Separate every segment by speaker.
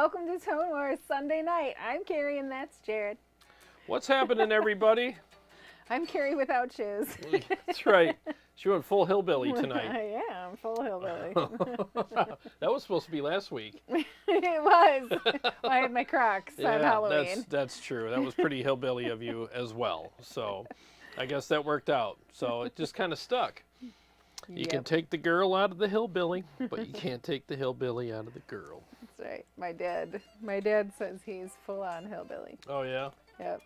Speaker 1: Welcome to Tone Wars Sunday night. I'm Carrie and that's Jarrod.
Speaker 2: What's happening, everybody?
Speaker 1: I'm Carrie without shoes.
Speaker 2: That's right. She went full hillbilly tonight.
Speaker 1: I am full hillbilly.
Speaker 2: That was supposed to be last week.
Speaker 1: It was. I had my Crocs on Halloween.
Speaker 2: That's true. That was pretty hillbilly of you as well. So I guess that worked out. So it just kind of stuck. You can take the girl out of the hillbilly, but you can't take the hillbilly out of the girl.
Speaker 1: That's right. My dad says he's full on hillbilly.
Speaker 2: Oh yeah.
Speaker 1: Yep.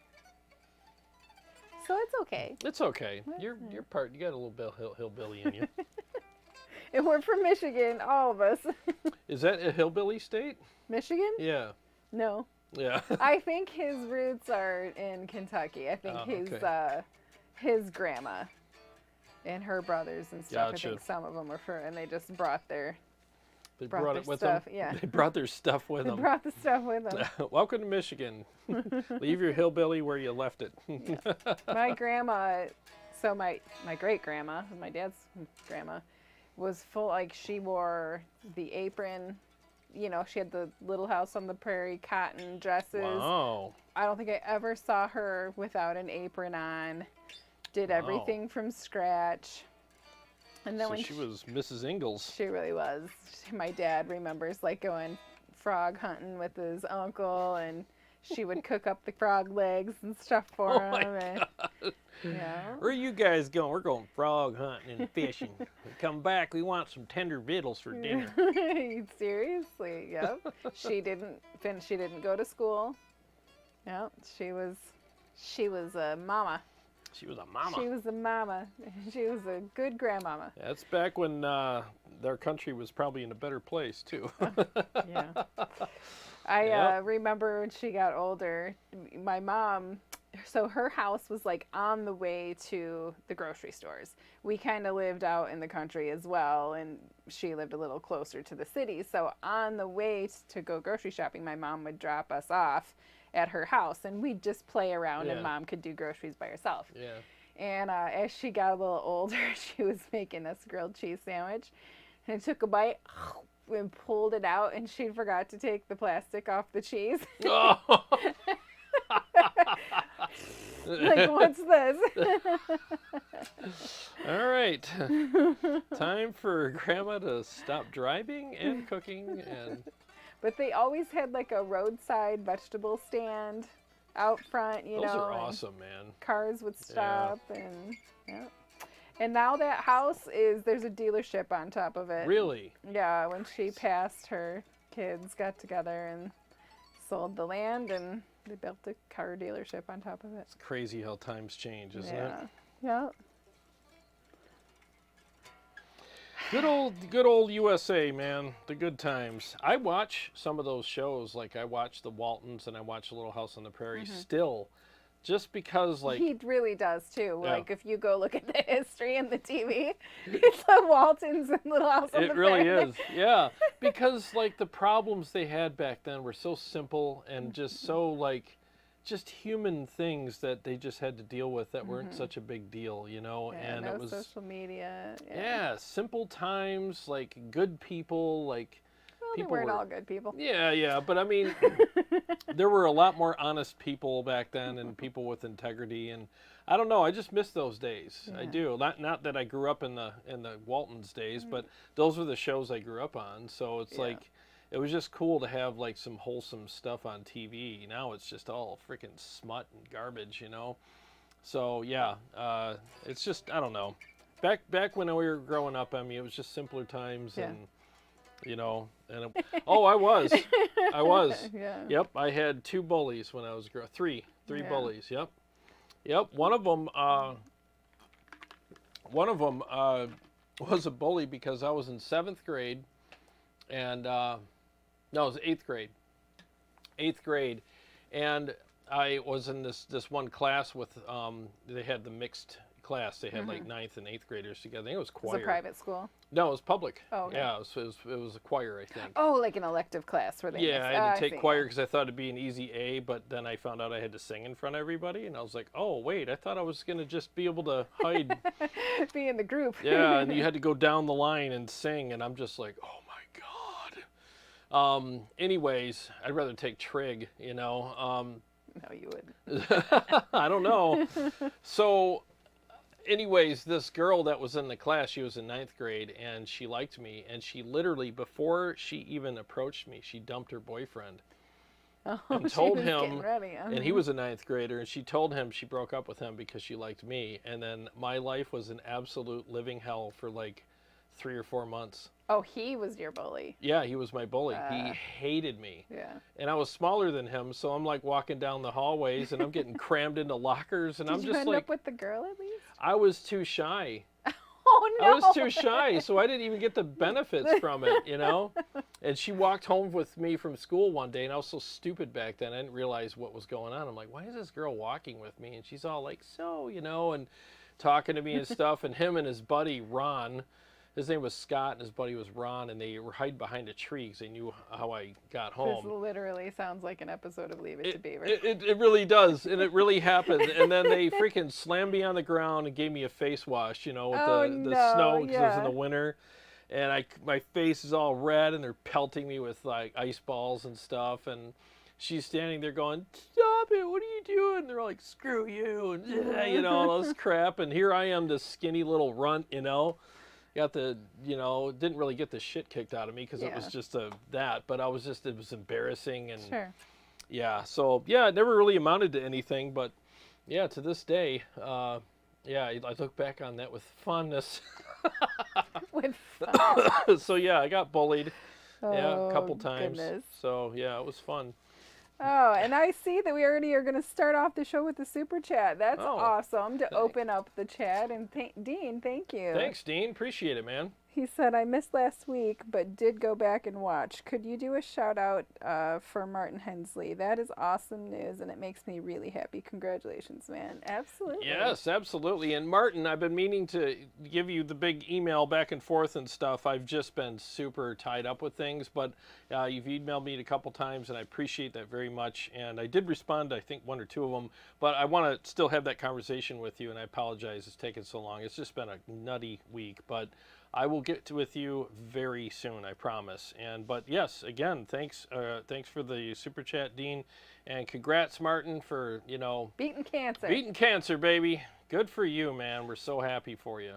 Speaker 1: So it's okay.
Speaker 2: It's okay. You're part. You got a little bit hillbilly in you.
Speaker 1: And we're from Michigan, all of us.
Speaker 2: Is that a hillbilly state?
Speaker 1: Michigan?
Speaker 2: Yeah.
Speaker 1: No.
Speaker 2: Yeah.
Speaker 1: I think his roots are in Kentucky. I think his grandma and her brothers and stuff.
Speaker 2: Gotcha.
Speaker 1: I think some of them are and they just brought their
Speaker 2: brought it with
Speaker 1: stuff.
Speaker 2: them.
Speaker 1: Yeah.
Speaker 2: They brought their stuff with
Speaker 1: They
Speaker 2: them.
Speaker 1: brought the stuff with them.
Speaker 2: Welcome to Michigan. Leave your hillbilly where you left it.
Speaker 1: Yeah. My grandma, so my great grandma, my dad's grandma, was full, like, she wore the apron. You know, she had the Little House on the Prairie cotton dresses.
Speaker 2: Wow.
Speaker 1: I don't think I ever saw her without an apron on. Did everything from scratch. And then
Speaker 2: So
Speaker 1: when
Speaker 2: she was Mrs. Ingalls.
Speaker 1: She really was. My dad remembers, like, going frog hunting with his uncle, and she would cook up the frog legs and stuff for him.
Speaker 2: My God.
Speaker 1: Yeah.
Speaker 2: Where are you guys going? We're going frog hunting and fishing. We come back, we want some tender victuals for dinner.
Speaker 1: Seriously, yep. She didn't go to school. Yep, she was a mama.
Speaker 2: She was a mama.
Speaker 1: She was a mama. She was a good grandmama.
Speaker 2: That's back when their country was probably in a better place, too.
Speaker 1: Yeah. I remember when she got older, my mom, so her house was like on the way to the grocery stores. We kind of lived out in the country as well, and she lived a little closer to the city. So on the way to go grocery shopping, my mom would drop us off at her house, and we'd just play around, and Mom could do groceries by herself.
Speaker 2: Yeah.
Speaker 1: And as she got a little older, she was making us a grilled cheese sandwich, and I took a bite and pulled it out, and she forgot to take the plastic off the cheese.
Speaker 2: Oh.
Speaker 1: Like, what's this?
Speaker 2: All right. Time for Grandma to stop driving and cooking.
Speaker 1: But they always had, like, a roadside vegetable stand out front, you know.
Speaker 2: Those are awesome, man.
Speaker 1: Cars would stop, and now that house there's a dealership on top of it.
Speaker 2: Really?
Speaker 1: Yeah, when she passed, her kids got together and sold the land, and they built a car dealership on top of it.
Speaker 2: It's crazy how times change, isn't it?
Speaker 1: Yeah.
Speaker 2: Good old USA, man. The good times. I watch some of those shows, like I watch the Waltons and I watch Little House on the Prairie still, just because, like,
Speaker 1: he really does too. Yeah. Like, if you go look at the history and the TV, it's the Waltons and Little House on the Prairie.
Speaker 2: It really is, yeah. Because, like, the problems they had back then were so simple and just so, like, just human things that they just had to deal with that weren't such a big deal, you know.
Speaker 1: Yeah,
Speaker 2: and
Speaker 1: no
Speaker 2: it was
Speaker 1: social media.
Speaker 2: Yeah, simple times, like good people, like.
Speaker 1: Well, people weren't all good people.
Speaker 2: Yeah, but I mean, there were a lot more honest people back then and people with integrity, and I don't know, I just miss those days. Yeah. I do. Not that I grew up in the Waltons days, but those were the shows I grew up on. So it's like, it was just cool to have, like, some wholesome stuff on TV. Now it's just all freaking smut and garbage, you know. So yeah, it's just, I don't know. Back when we were growing up, I mean, it was just simpler times and. You know, and I was.
Speaker 1: Yeah.
Speaker 2: Yep, I had 2 bullies when I was three bullies. Yep. One of them was a bully because I was in 7th grade, and no, it was 8th grade. 8th grade, and I was in this one class with they had the mixed class. They had like 9th and 8th graders together. I think it was choir.
Speaker 1: Was it a private school?
Speaker 2: No, it was public.
Speaker 1: Oh, okay.
Speaker 2: Yeah, it was a choir, I think.
Speaker 1: Oh, like an elective class where they
Speaker 2: I had to take choir because I thought it'd be an easy A, but then I found out I had to sing in front of everybody, and I was like, oh, wait, I thought I was going to just be able to hide.
Speaker 1: Be in the group.
Speaker 2: Yeah, and you had to go down the line and sing, and I'm just like, oh, my God. Anyways, I'd rather take trig, you know.
Speaker 1: No, you wouldn't.
Speaker 2: I don't know. So, anyways, this girl that was in the class, she was in 9th grade, and she liked me. And she literally, before she even approached me, she dumped her boyfriend.
Speaker 1: Oh,
Speaker 2: And
Speaker 1: she
Speaker 2: told
Speaker 1: was
Speaker 2: him,
Speaker 1: getting ready.
Speaker 2: and he was a 9th grader, and she told him she broke up with him because she liked me. And then my life was an absolute living hell for like 3 or 4 months.
Speaker 1: Oh, he was your bully.
Speaker 2: Yeah, he was my bully. He hated me.
Speaker 1: Yeah.
Speaker 2: And I was smaller than him, so I'm like walking down the hallways, and I'm getting crammed into lockers, and I'm
Speaker 1: Did
Speaker 2: just
Speaker 1: you end
Speaker 2: like,
Speaker 1: up with the girl at least?
Speaker 2: I was too shy.
Speaker 1: Oh no!
Speaker 2: I was too shy, so I didn't even get the benefits from it, you know? And she walked home with me from school one day, and I was so stupid back then, I didn't realize what was going on. I'm like, why is this girl walking with me? And she's all like, so, you know, and talking to me and stuff. And him and his buddy, Ron, his name was Scott, and his buddy was Ron, and they were hiding behind a tree because they knew how I got home.
Speaker 1: This literally sounds like an episode of Leave It to Beaver.
Speaker 2: It really does, and it really happened. And then they freaking slammed me on the ground and gave me a face wash, you know, with the snow because it was in the winter. And my face is all red, and they're pelting me with like ice balls and stuff. And she's standing there going, "Stop it! What are you doing?" And they're like, "Screw you!" And you know, all this crap. And here I am, this skinny little runt, you know. Got didn't really get the shit kicked out of me because it was just that, but it was embarrassing. And yeah, so yeah, it never really amounted to anything, but yeah, to this day, I look back on that with fondness.
Speaker 1: With fun.
Speaker 2: So yeah, I got bullied, a couple
Speaker 1: Oh,
Speaker 2: times.
Speaker 1: goodness.
Speaker 2: So yeah, it was fun.
Speaker 1: Oh, and I see that we already are going to start off the show with the super chat. That's awesome to open up the chat. And Dean, thank you.
Speaker 2: Thanks, Dean. Appreciate it, man.
Speaker 1: He said, I missed last week, but did go back and watch. Could you do a shout out for Martin Hensley? That is awesome news, and it makes me really happy. Congratulations, man. Absolutely.
Speaker 2: Yes, absolutely. And Martin, I've been meaning to give you the big email back and forth and stuff. I've just been super tied up with things, but you've emailed me a couple times, and I appreciate that very much. And I did respond to, I think, 1 or 2 of them, but I want to still have that conversation with you, and I apologize it's taken so long. It's just been a nutty week, but I will get with you very soon, I promise. But yes, again, thanks for the super chat, Dean, and congrats, Martin, for
Speaker 1: beating cancer.
Speaker 2: Beating cancer, baby. Good for you, man. We're so happy for you.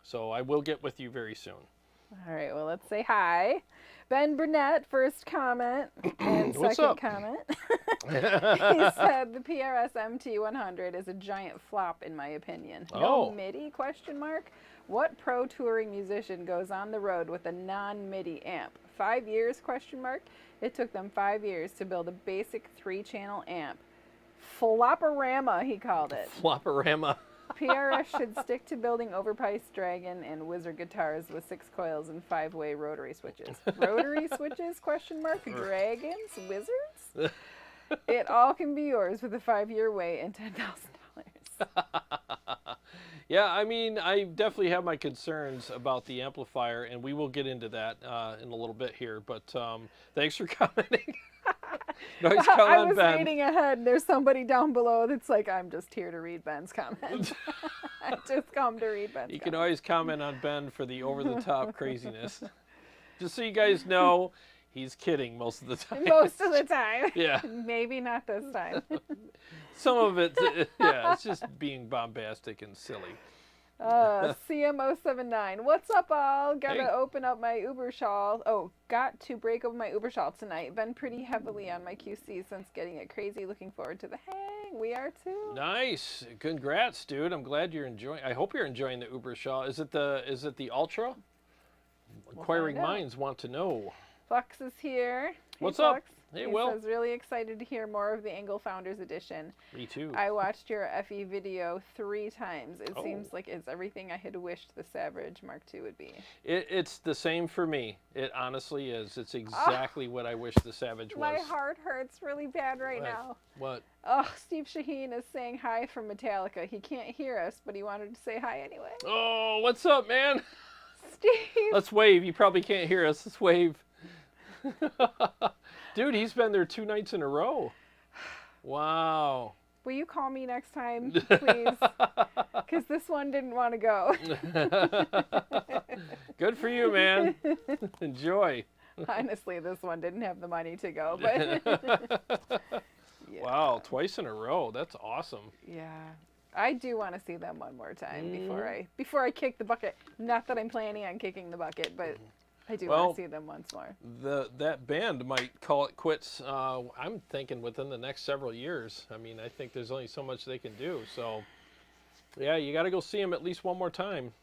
Speaker 2: So I will get with you very soon.
Speaker 1: All right. Well, let's say hi. Ben Burnett, first comment and second comment. He said the PRS MT100 is a giant flop in my opinion. No MIDI ? What pro touring musician goes on the road with a non-MIDI amp? 5 years ? It took them 5 years to build a basic 3-channel amp. Floporama, he called it.
Speaker 2: Floporama.
Speaker 1: PRS should stick to building overpriced Dragon and Wizard guitars with 6 coils and 5-way rotary switches. Rotary switches ? Dragons? Wizards? It all can be yours with a 5-year wait and $10,000.
Speaker 2: Yeah, I mean, I definitely have my concerns about the amplifier, and we will get into that in a little bit here. But thanks for commenting. Nice comment,
Speaker 1: I was
Speaker 2: Ben.
Speaker 1: reading ahead, and there's somebody down below that's like, I'm just here to read Ben's comment. I just come to read Ben's
Speaker 2: You can always comment on Ben for the over-the-top craziness. Just so you guys know, he's kidding most of the time.
Speaker 1: Most of the time.
Speaker 2: Yeah.
Speaker 1: Maybe not this time.
Speaker 2: Some of it, yeah, it's just being bombastic and silly.
Speaker 1: CM079. What's up, all? Gotta open up my Uber shawl. Oh, got to break open my Uber shawl tonight. Been pretty heavily on my QC since getting it crazy. Looking forward to the hang. We are too.
Speaker 2: Nice. Congrats, dude. I'm glad you're enjoying. I hope you're enjoying the Uber shawl. Is it the Ultra? Inquiring minds want to know.
Speaker 1: Flux is here.
Speaker 2: What's
Speaker 1: Flux.
Speaker 2: up? Hey,
Speaker 1: he
Speaker 2: Will.
Speaker 1: says, really excited to hear more of the Engl Founders Edition.
Speaker 2: Me too.
Speaker 1: I watched your FE video 3 times. It seems like it's everything I had wished the Savage Mark II would be.
Speaker 2: It's the same for me. It honestly is. It's exactly what I wish the Savage was.
Speaker 1: My heart hurts really bad right now.
Speaker 2: What?
Speaker 1: Oh, Steve Shaheen is saying hi from Metallica. He can't hear us, but he wanted to say hi anyway.
Speaker 2: Oh, what's up, man?
Speaker 1: Steve.
Speaker 2: Let's wave. You probably can't hear us. Let's wave. Dude, he's been there 2 nights in a row. Wow.
Speaker 1: Will you call me next time, please? Because this one didn't want to go.
Speaker 2: Good for you, man. Enjoy.
Speaker 1: Honestly, this one didn't have the money to go, but yeah.
Speaker 2: Wow, twice in a row. That's awesome.
Speaker 1: Yeah. I do want to see them one more time before I kick the bucket. Not that I'm planning on kicking the bucket, but I do want to see them once more.
Speaker 2: That band might call it quits. I'm thinking within the next several years. I mean, I think there's only so much they can do. So, yeah, you got to go see them at least one more time.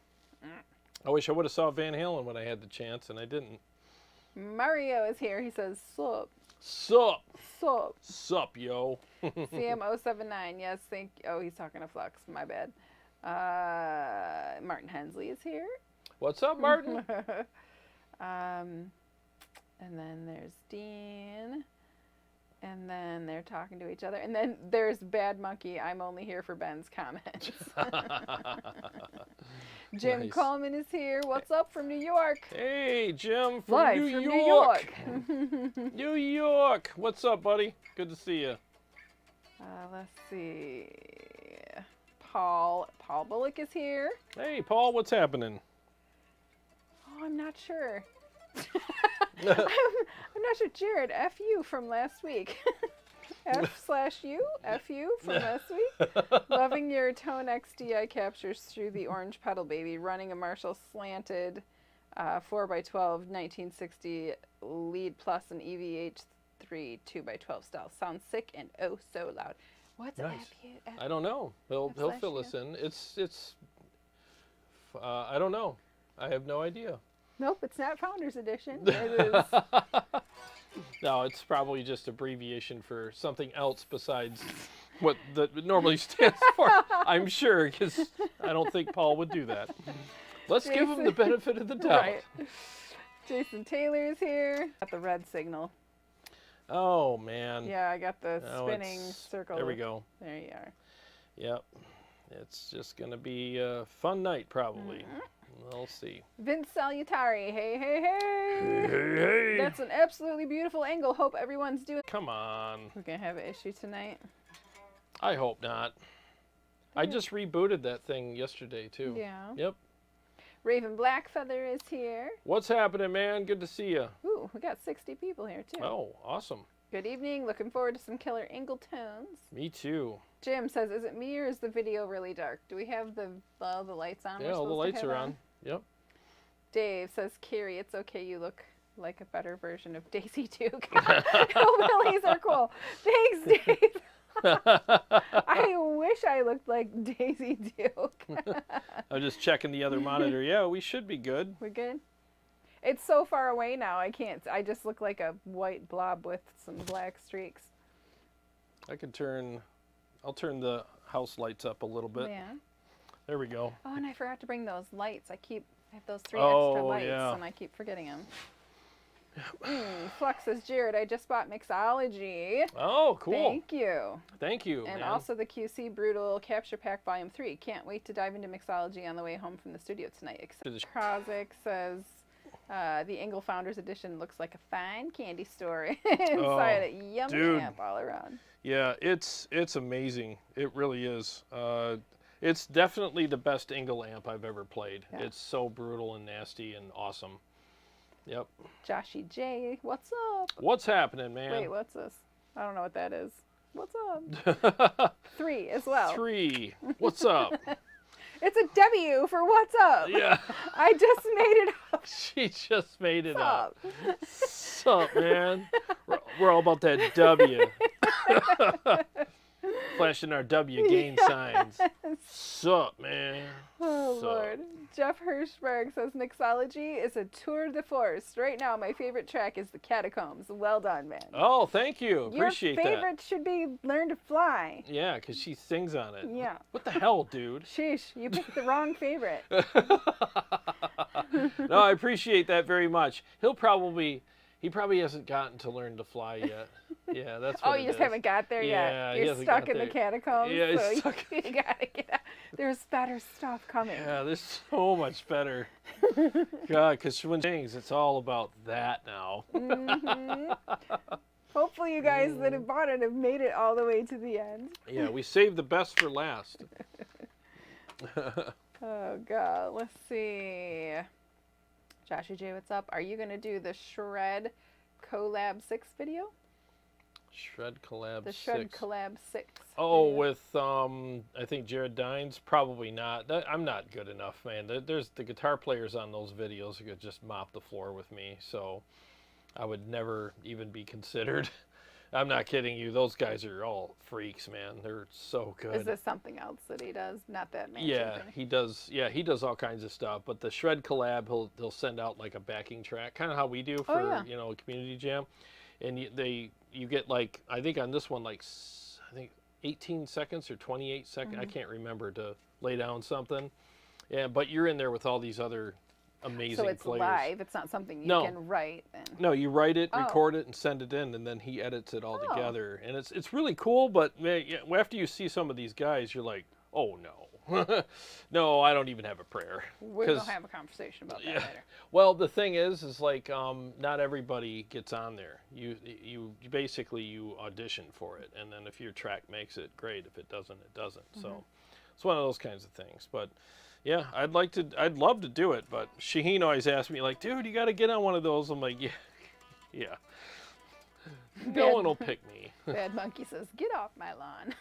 Speaker 2: I wish I would have saw Van Halen when I had the chance, and I didn't.
Speaker 1: Mario is here. He says, sup.
Speaker 2: Sup.
Speaker 1: Sup.
Speaker 2: Sup, yo.
Speaker 1: CM079. Yes, thank you. Oh, he's talking to Flux. My bad. Martin Hensley is here.
Speaker 2: What's up, Martin?
Speaker 1: And then there's Dean. And then they're talking to each other. And then there's Bad Monkey. I'm only here for Ben's comments. Jim
Speaker 2: Nice.
Speaker 1: Coleman is here. What's up from New York?
Speaker 2: Hey, Jim from
Speaker 1: Live
Speaker 2: New
Speaker 1: from
Speaker 2: York.
Speaker 1: New York.
Speaker 2: New York. What's up, buddy? Good to see you.
Speaker 1: Let's see. Paul Bullock is here.
Speaker 2: Hey, Paul, what's happening?
Speaker 1: Oh, I'm not sure. I'm not sure. Jared, F you from last week. F/U? F you from last week. Loving your Tone XDI captures through the orange pedal, baby. Running a Marshall slanted 4x12 1960 lead plus an EVH3 2x12 style. Sounds sick and oh so loud. What's
Speaker 2: Nice.
Speaker 1: F-U?
Speaker 2: I don't know. He'll fill us in. It's I don't know. I have no idea.
Speaker 1: Nope, it's not Founders Edition. It is.
Speaker 2: No, it's probably just abbreviation for something else besides what that normally stands for. I'm sure, because I don't think Paul would do that. Let's give him the benefit of the doubt.
Speaker 1: Right. Jason Taylor is here. Got the red signal.
Speaker 2: Oh, man.
Speaker 1: Yeah, I got the
Speaker 2: Oh,
Speaker 1: spinning
Speaker 2: it's-
Speaker 1: circle.
Speaker 2: There we go.
Speaker 1: There you are.
Speaker 2: Yep. It's just going to be a fun night, probably. We'll see.
Speaker 1: Vince Salutari. Hey, hey, hey.
Speaker 2: Hey, hey.
Speaker 1: That's an absolutely beautiful angle. Hope everyone's doing.
Speaker 2: Come on.
Speaker 1: We're going to have an issue tonight.
Speaker 2: I hope not. I just rebooted that thing yesterday, too.
Speaker 1: Yeah.
Speaker 2: Yep.
Speaker 1: Raven Blackfeather is here.
Speaker 2: What's happening, man? Good to see you.
Speaker 1: Ooh, we got 60 people here, too.
Speaker 2: Oh, awesome.
Speaker 1: Good evening. Looking forward to some killer angle tones.
Speaker 2: Me too.
Speaker 1: Jim says, is it me or is the video really dark? Do we have the lights on?
Speaker 2: Yeah, all the lights are on. Yep.
Speaker 1: Dave says, Carrie, it's okay. You look like a better version of Daisy Duke. Hillbillies are cool. Thanks, Dave. I wish I looked like Daisy Duke.
Speaker 2: I'm just checking the other monitor. Yeah, we should be good.
Speaker 1: We're good? It's so far away now. I can't. I just look like a white blob with some black streaks.
Speaker 2: I'll turn the house lights up a little bit.
Speaker 1: Yeah.
Speaker 2: There we go.
Speaker 1: Oh, and I forgot to bring those lights. I have those 3 extra lights,
Speaker 2: yeah.
Speaker 1: and I keep forgetting them. Flux says, Jared, I just bought Mixology.
Speaker 2: Oh, cool.
Speaker 1: Thank you.
Speaker 2: Thank you,
Speaker 1: And
Speaker 2: man.
Speaker 1: also the QC Brutal Capture Pack Volume 3. Can't wait to dive into Mixology on the way home from the studio tonight. Except Krozik says, the Engl Founders Edition looks like a fine candy store inside a yummy
Speaker 2: dude.
Speaker 1: amp all around.
Speaker 2: Yeah, it's amazing. It really is. It's definitely the best Engl amp I've ever played.
Speaker 1: Yeah.
Speaker 2: It's so brutal and nasty and awesome. Yep.
Speaker 1: Joshy J, what's up?
Speaker 2: What's happening, man?
Speaker 1: Wait, what's this? I don't know what that is. What's up? 3 as well.
Speaker 2: 3. What's up?
Speaker 1: It's a W for what's up.
Speaker 2: Yeah.
Speaker 1: I just made it up.
Speaker 2: She just made it
Speaker 1: What's
Speaker 2: up.
Speaker 1: up?
Speaker 2: Sup, man? We're all about that W. Flashing our W gain signs. Sup, man?
Speaker 1: Oh,
Speaker 2: Sup.
Speaker 1: Lord. Jeff Hirschberg says, Mixology is a tour de force. Right now, my favorite track is The Catacombs. Well done, man.
Speaker 2: Oh, thank you. Appreciate
Speaker 1: Your favorite should be Learn to Fly.
Speaker 2: that. Yeah, because she sings on it.
Speaker 1: Yeah.
Speaker 2: What the hell, dude?
Speaker 1: Sheesh, you picked the wrong favorite.
Speaker 2: No, I appreciate that very much. He probably hasn't gotten to Learn to Fly yet. Yeah, that's what
Speaker 1: Oh, you just haven't got there
Speaker 2: Yeah,
Speaker 1: yet.
Speaker 2: he
Speaker 1: You're
Speaker 2: hasn't
Speaker 1: stuck
Speaker 2: got
Speaker 1: in the
Speaker 2: there.
Speaker 1: catacombs.
Speaker 2: Yeah, he's
Speaker 1: so
Speaker 2: stuck.
Speaker 1: You gotta get out. There's better stuff coming.
Speaker 2: Yeah, there's so much better. God, because when things, it's all about that now.
Speaker 1: Hopefully you guys that have bought it have made it all the way to the end.
Speaker 2: Yeah, we saved the best for last.
Speaker 1: Oh, God. Let's see. Joshy J, what's up? Are you going to do the Shred Collab 6 video?
Speaker 2: Shred Collab 6.
Speaker 1: The Shred Collab 6.
Speaker 2: Oh,
Speaker 1: video.
Speaker 2: with I think Jarrod Dines. Probably not. I'm not good enough, man. There's the guitar players on those videos who could just mop the floor with me, so I would never even be considered. I'm not kidding you. Those guys are all freaks, man. They're so good.
Speaker 1: Is this something else that he does? Not that matching
Speaker 2: Yeah,
Speaker 1: thing?
Speaker 2: he does. Yeah, he does all kinds of stuff. But the Shred Collab, he'll send out like a backing track, kind of how we do for a community jam, and you get like, I think on this one, like I think 18 seconds or 28 seconds. I can't remember, to lay down something. Yeah, but you're in there with all these other amazing
Speaker 1: So it's
Speaker 2: players.
Speaker 1: live. It's not something you can write.
Speaker 2: No, you write it, record it, and send it in, and then he edits it all together. And it's really cool, but man, after you see some of these guys, you're like, oh no. No, I don't even have a prayer.
Speaker 1: We're going to have a conversation about that later.
Speaker 2: Well, the thing is like, not everybody gets on there. You basically, you audition for it, and then if your track makes it, great. If it doesn't, it doesn't. So it's one of those kinds of things. But yeah, I'd love to do it, but Shaheen always asks me, like, dude, you got to get on one of those. I'm like, yeah. No one will pick me.
Speaker 1: Bad Monkey says, get off my lawn.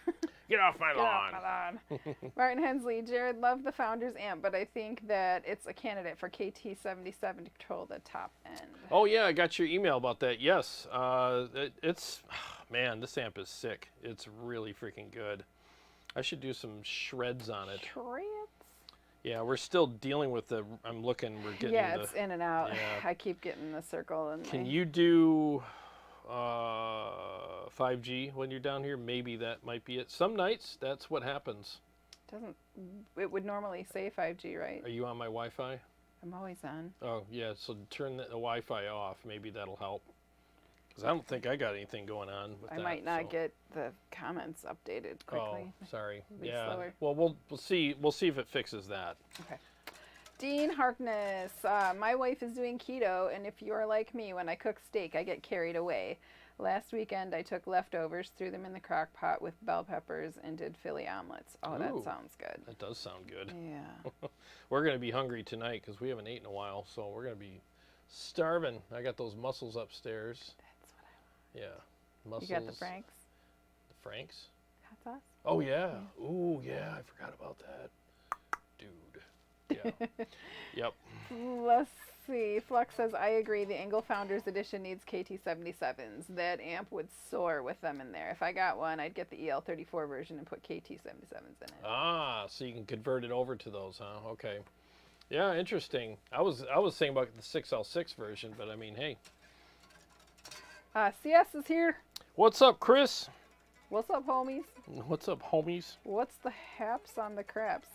Speaker 2: Get off my lawn.
Speaker 1: Get off my lawn. Martin Hensley, Jarrod loved the Founders amp, but I think that it's a candidate for KT77 to control the top end.
Speaker 2: Oh, yeah, I got your email about that. Yes. Man, this amp is sick. It's really freaking good. I should do some shreds on it.
Speaker 1: Shreds?
Speaker 2: Yeah, we're still dealing with we're getting
Speaker 1: it's in and out. Yeah. I keep getting the circle.
Speaker 2: Can you do 5G when you're down here? Maybe that might be it. Some nights, that's what happens.
Speaker 1: It would normally say 5G, right?
Speaker 2: Are you on my Wi-Fi?
Speaker 1: I'm always on.
Speaker 2: Oh, yeah, so turn the Wi-Fi off. Maybe that'll help. Because I don't think I got anything going on with that.
Speaker 1: I might not get the comments updated quickly.
Speaker 2: Oh, sorry.
Speaker 1: Yeah. Slower.
Speaker 2: Well, we'll see if it fixes that.
Speaker 1: Okay. Dean Harkness, my wife is doing keto, and if you're like me, when I cook steak, I get carried away. Last weekend, I took leftovers, threw them in the crock pot with bell peppers, and did Philly omelets. Oh, that sounds good.
Speaker 2: That does sound good.
Speaker 1: Yeah.
Speaker 2: We're going to be hungry tonight because we haven't eaten in a while, so we're going to be starving. I got those mussels upstairs.
Speaker 1: That's what I want.
Speaker 2: Yeah. Mussels.
Speaker 1: You got the Franks?
Speaker 2: The Franks?
Speaker 1: Hot sauce?
Speaker 2: Oh, yeah. Ooh, yeah, I forgot about that. Dude. Yeah. Yep.
Speaker 1: Let's see. Flux says, I agree. The Engl Founders Edition needs KT77s. That amp would soar with them in there. If I got one, I'd get the EL34 version and put KT77s in it.
Speaker 2: Ah, so you can convert it over to those, huh? Okay. Yeah, interesting. I was saying about the 6L6 version, but I mean, hey.
Speaker 1: CS is here.
Speaker 2: What's up, Chris?
Speaker 1: What's up, homies?
Speaker 2: What's up, homies?
Speaker 1: What's the haps on the craps?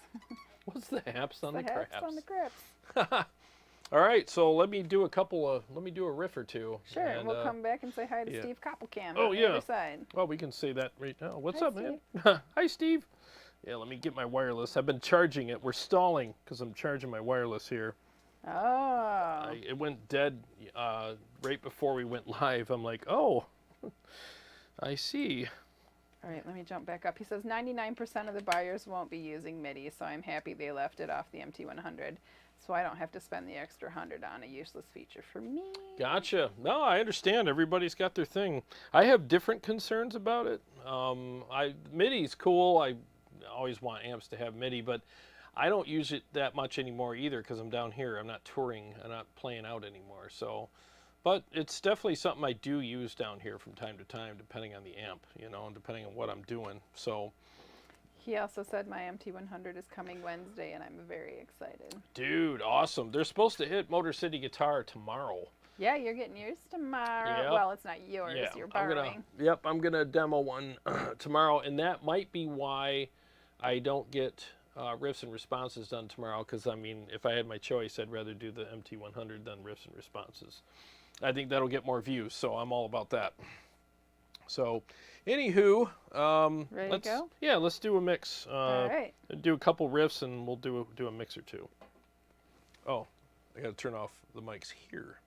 Speaker 2: What's the haps on the craps?
Speaker 1: Haps on the craps.
Speaker 2: All right, so let me do a riff or two.
Speaker 1: Sure, and we'll come back and say hi to Steve Koppelkamp
Speaker 2: on the
Speaker 1: other side.
Speaker 2: Well, we can say that right now. What's
Speaker 1: Hi,
Speaker 2: up,
Speaker 1: Steve.
Speaker 2: man? Hi, Steve. Yeah, let me get my wireless. I've been charging it. We're stalling because I'm charging my wireless here.
Speaker 1: Oh.
Speaker 2: It went dead right before we went live. I'm like, oh, I see.
Speaker 1: All right, let me jump back up. He says 99% of the buyers won't be using MIDI, so I'm happy they left it off the MT100, so I don't have to spend the extra 100 on a useless feature for me.
Speaker 2: Gotcha. No, I understand. Everybody's got their thing. I have different concerns about it. MIDI's cool. I always want amps to have MIDI, but I don't use it that much anymore either because I'm down here. I'm not touring. I'm not playing out anymore. So, but it's definitely something I do use down here from time to time, depending on the amp, and depending on what I'm doing. So.
Speaker 1: He also said my MT100 is coming Wednesday, and I'm very excited.
Speaker 2: Dude, awesome. They're supposed to hit Motor City Guitar tomorrow.
Speaker 1: Yeah, you're getting yours tomorrow.
Speaker 2: Yep.
Speaker 1: Well, it's not yours.
Speaker 2: Yeah,
Speaker 1: you're borrowing.
Speaker 2: I'm going to demo one tomorrow, and that might be why I don't get riffs and responses done tomorrow, because, I mean, if I had my choice, I'd rather do the MT100 than riffs and responses. I think that'll get more views, so I'm all about that. So, anywho,
Speaker 1: ready to go?
Speaker 2: Yeah, let's do a mix.
Speaker 1: All right.
Speaker 2: Do a couple riffs, and we'll do a mix or two. Oh, I got to turn off the mics here.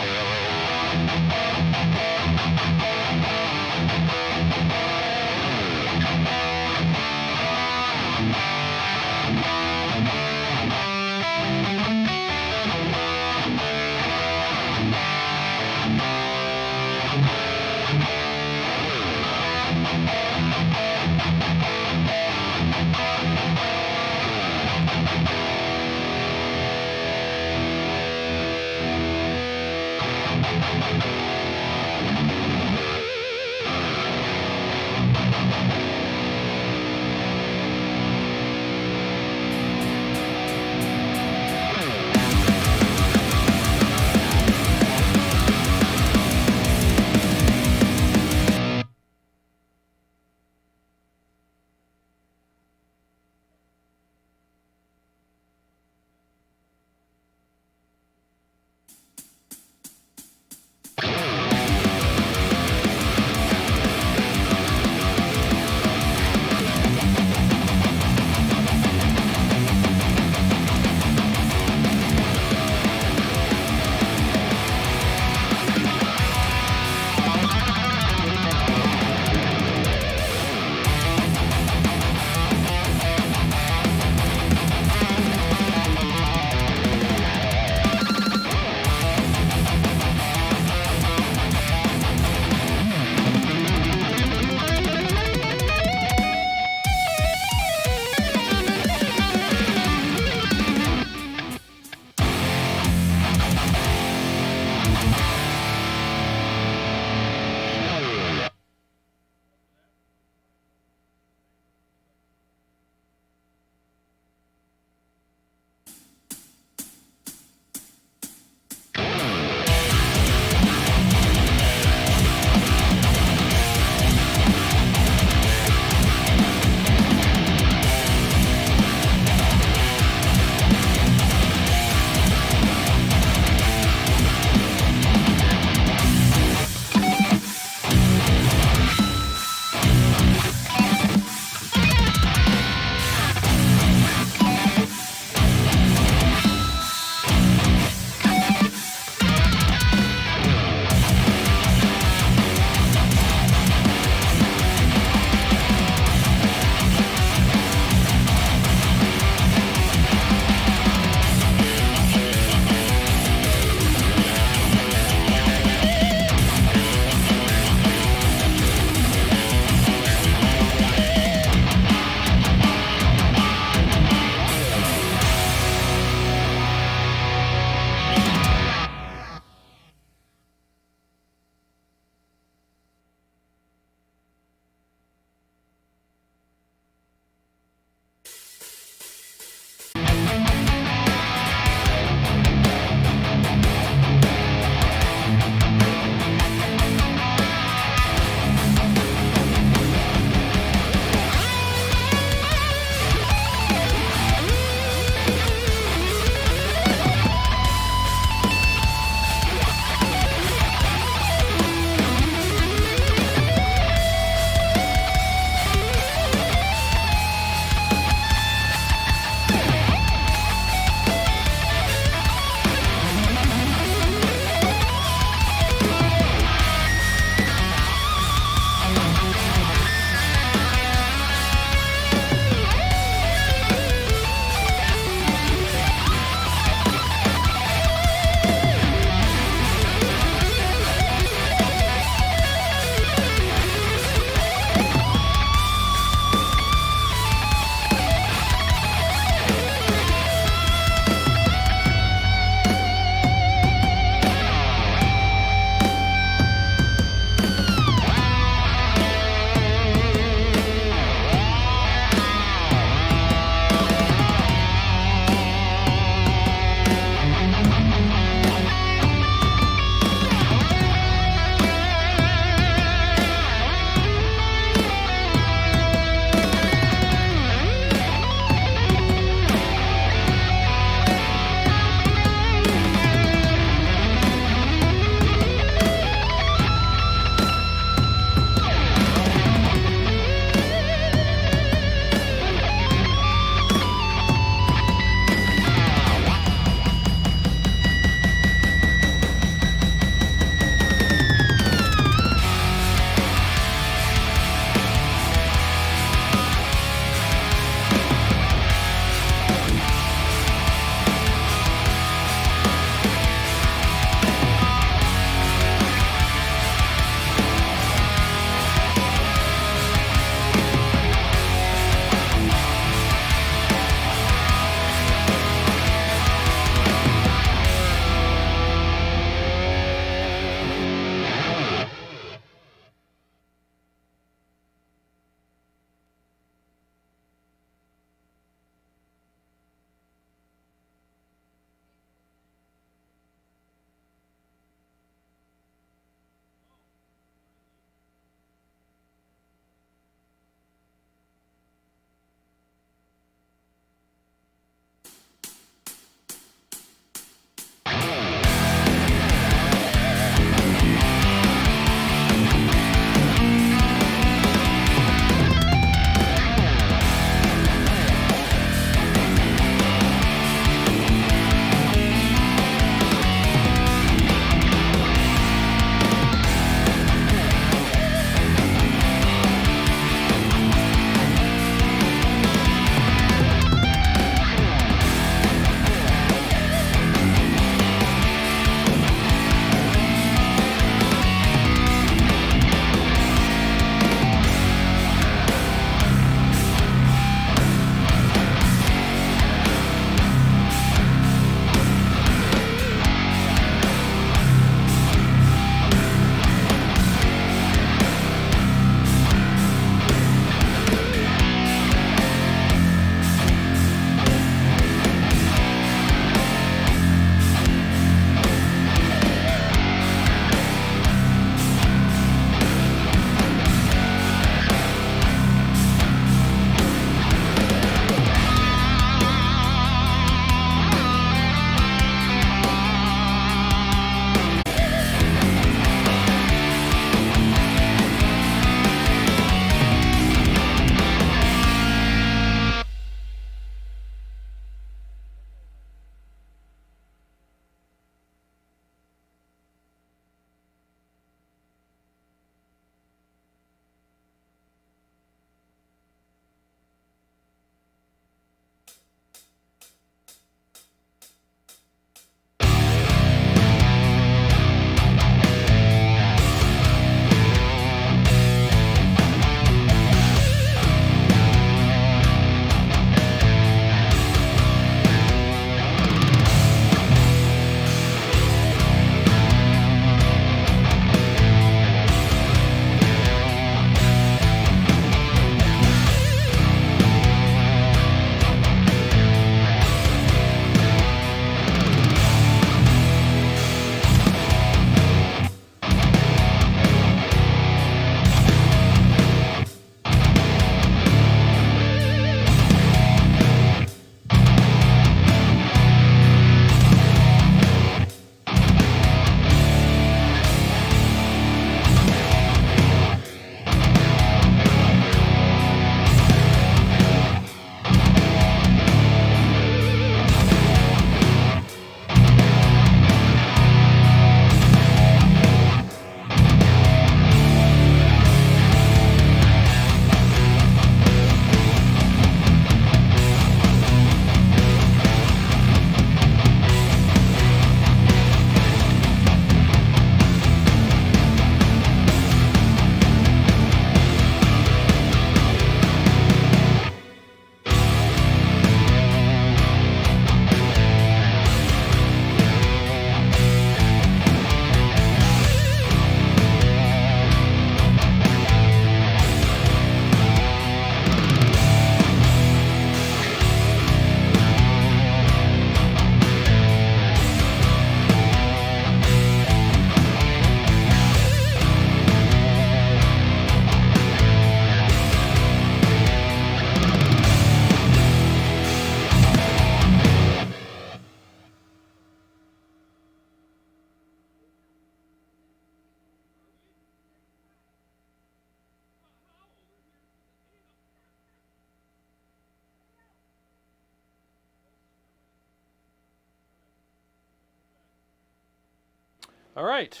Speaker 2: All right.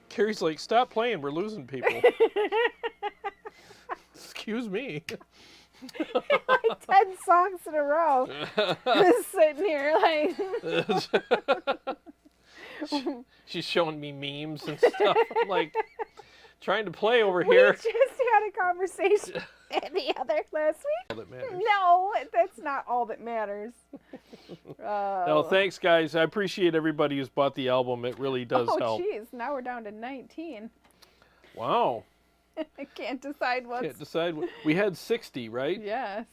Speaker 2: Carrie's like, stop playing. We're losing people. Excuse me.
Speaker 1: Like 10 songs in a row. Just sitting here like.
Speaker 2: She's showing me memes and stuff. I'm like, trying to play over
Speaker 1: We
Speaker 2: here.
Speaker 1: just had a conversation the other last week.
Speaker 2: All that matters.
Speaker 1: No, that's not all that matters.
Speaker 2: No, thanks, guys. I appreciate everybody who's bought the album. It really does help.
Speaker 1: Oh, jeez. Now we're down to 19.
Speaker 2: Wow.
Speaker 1: I can't decide what's...
Speaker 2: Can't decide. We had 60, right?
Speaker 1: Yes.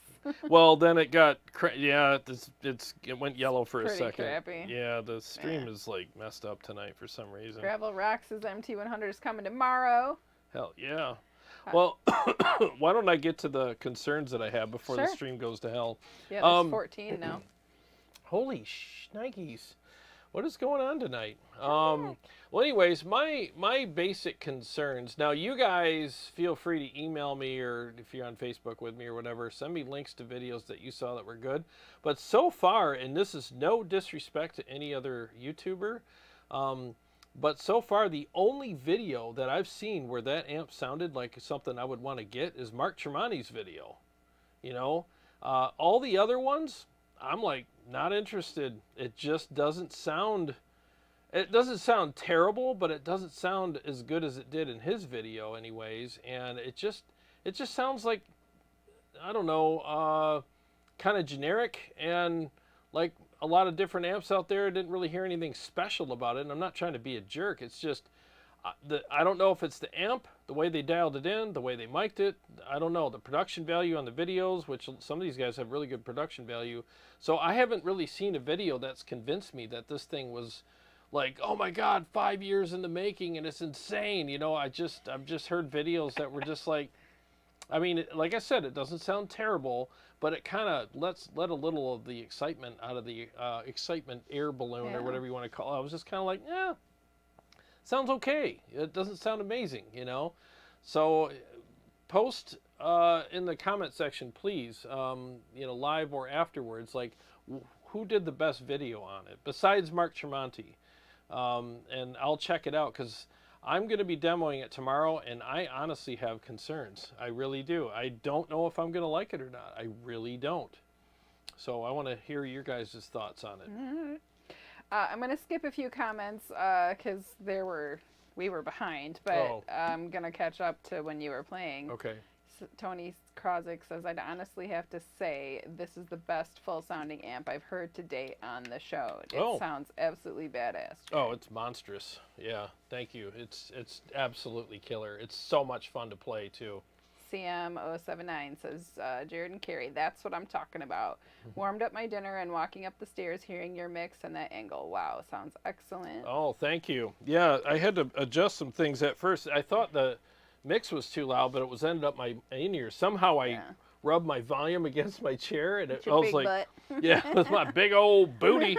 Speaker 2: Well, then it got... it went yellow for a
Speaker 1: Pretty
Speaker 2: second.
Speaker 1: crappy.
Speaker 2: Yeah, the stream is, like, messed up tonight for some reason.
Speaker 1: Gravel Rocks' MT100 is coming tomorrow.
Speaker 2: Hell, yeah. Well, why don't I get to the concerns that I have before the
Speaker 1: Sure.
Speaker 2: stream goes to hell?
Speaker 1: Yeah, there's 14 now.
Speaker 2: Holy shnikes. What is going on tonight? Well, anyways, my basic concerns. Now, you guys feel free to email me, or if you're on Facebook with me or whatever, send me links to videos that you saw that were good. But so far, and this is no disrespect to any other YouTuber, but so far the only video that I've seen where that amp sounded like something I would want to get is Mark Tremonti's video. You know, all the other ones, I'm like, not interested. It just doesn't sound... It doesn't sound terrible, but it doesn't sound as good as it did in his video anyways. And it just sounds like, I don't know, kind of generic. And like a lot of different amps out there, I didn't really hear anything special about it. And I'm not trying to be a jerk. It's just, I don't know if it's the amp, the way they dialed it in, the way they mic'd it. I don't know. The production value on the videos, which some of these guys have really good production value. So I haven't really seen a video that's convinced me that this thing was... like, oh my God, 5 years in the making and it's insane. You know, I've just heard videos that were just like, I mean, like I said, it doesn't sound terrible, but it kind of let a little of the excitement out of the excitement air balloon or whatever you want to call it. I was just kind of like, yeah, sounds okay. It doesn't sound amazing, you know? So post in the comment section, please, you know, live or afterwards, like who did the best video on it besides Mark Tremonti? And I'll check it out because I'm going to be demoing it tomorrow, and I honestly have concerns. I really do. I don't know if I'm going to like it or not. I really don't. So I want to hear your guys' thoughts on it.
Speaker 1: Mm-hmm. I'm going to skip a few comments because we were behind, but I'm going to catch up to when you were playing.
Speaker 2: Okay.
Speaker 1: Tony Krozik says, I'd honestly have to say this is the best full-sounding amp I've heard to date on the show. It sounds absolutely badass.
Speaker 2: Oh, it's monstrous. Yeah, thank you. It's absolutely killer. It's so much fun to play, too.
Speaker 1: CM079 says, Jarrod and Carrie, that's what I'm talking about. Warmed up my dinner and walking up the stairs hearing your mix and that Engl. Wow, sounds excellent.
Speaker 2: Oh, thank you. Yeah, I had to adjust some things at first. I thought the mix was too loud, but it was ended up my in-ear. Somehow I rubbed my volume against my chair, and I was like,
Speaker 1: butt.
Speaker 2: yeah, it was my big old booty,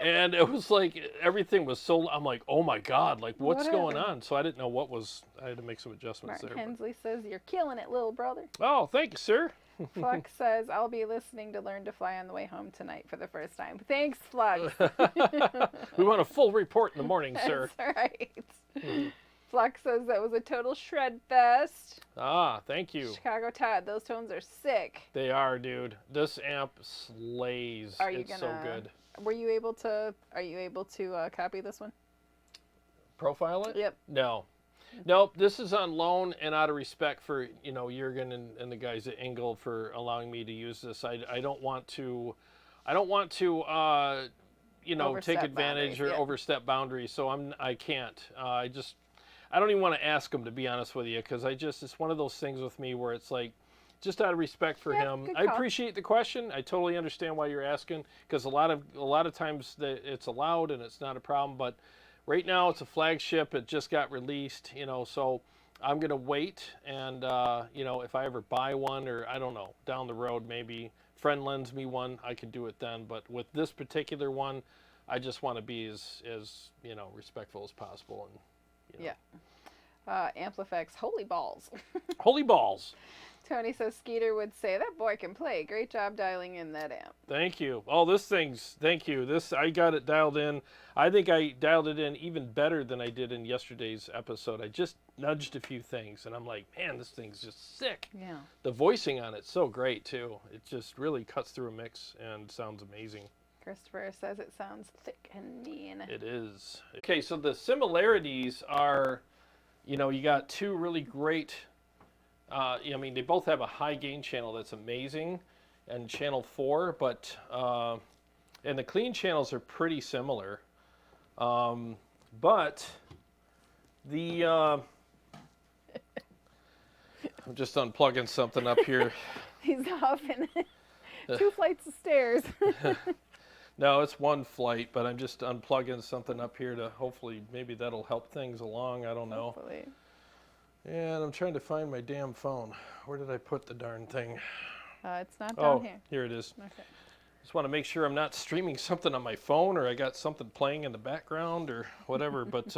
Speaker 2: and it was like everything was so. I'm like, oh my God, like what's going on? So I didn't know what was. I had to make some adjustments
Speaker 1: Martin
Speaker 2: there.
Speaker 1: Hensley says, you're killing it, little brother.
Speaker 2: Oh, thank you, sir.
Speaker 1: Flux says, I'll be listening to Learn to Fly on the way home tonight for the first time. Thanks, Flux.
Speaker 2: We want a full report in the morning, sir.
Speaker 1: That's right. Flux says that was a total shred fest.
Speaker 2: Ah, thank you.
Speaker 1: Chicago Todd, those tones are sick.
Speaker 2: They are, dude. This amp slays. It's so good.
Speaker 1: Are you able to copy this one?
Speaker 2: Profile it?
Speaker 1: Yep.
Speaker 2: No. Nope, this is on loan and out of respect for, you know, Jurgen and the guys at Engl for allowing me to use this. I don't want to you know,
Speaker 1: Overstep
Speaker 2: take advantage or overstep boundaries, so I can't. I don't even want to ask him, to be honest with you, because it's one of those things with me where it's like, just out of respect for him. I appreciate the question. I totally understand why you're asking, because a lot of times it's allowed and it's not a problem, but right now it's a flagship. It just got released, you know, so I'm going to wait, and, you know, if I ever buy one, or I don't know, down the road, maybe friend lends me one, I could do it then. But with this particular one, I just want to be as you know, respectful as possible. And, you know.
Speaker 1: Amplifex, holy balls.
Speaker 2: Holy balls.
Speaker 1: Tony says Skeeter would say, that boy can play. Great job dialing in that amp.
Speaker 2: Thank you. Oh, thank you. I got it dialed in. I think I dialed it in even better than I did in yesterday's episode. I just nudged a few things, and I'm like, man, this thing's just sick.
Speaker 1: Yeah.
Speaker 2: The voicing on it's so great, too. It just really cuts through a mix and sounds amazing.
Speaker 1: Christopher says it sounds thick and mean.
Speaker 2: It is. Okay, so the similarities are, you got two really great... I mean, they both have a high gain channel that's amazing, and channel 4, but and the clean channels are pretty similar. But the I'm just unplugging something up here.
Speaker 1: He's huffing 2 flights of stairs.
Speaker 2: No, it's 1 flight, but I'm just unplugging something up here to hopefully maybe that'll help things along. I don't know.
Speaker 1: Hopefully.
Speaker 2: And I'm trying to find my damn phone. Where did I put the darn thing?
Speaker 1: It's not down here.
Speaker 2: Here it is.
Speaker 1: Okay.
Speaker 2: Just want to make sure I'm not streaming something on my phone or I got something playing in the background or whatever. But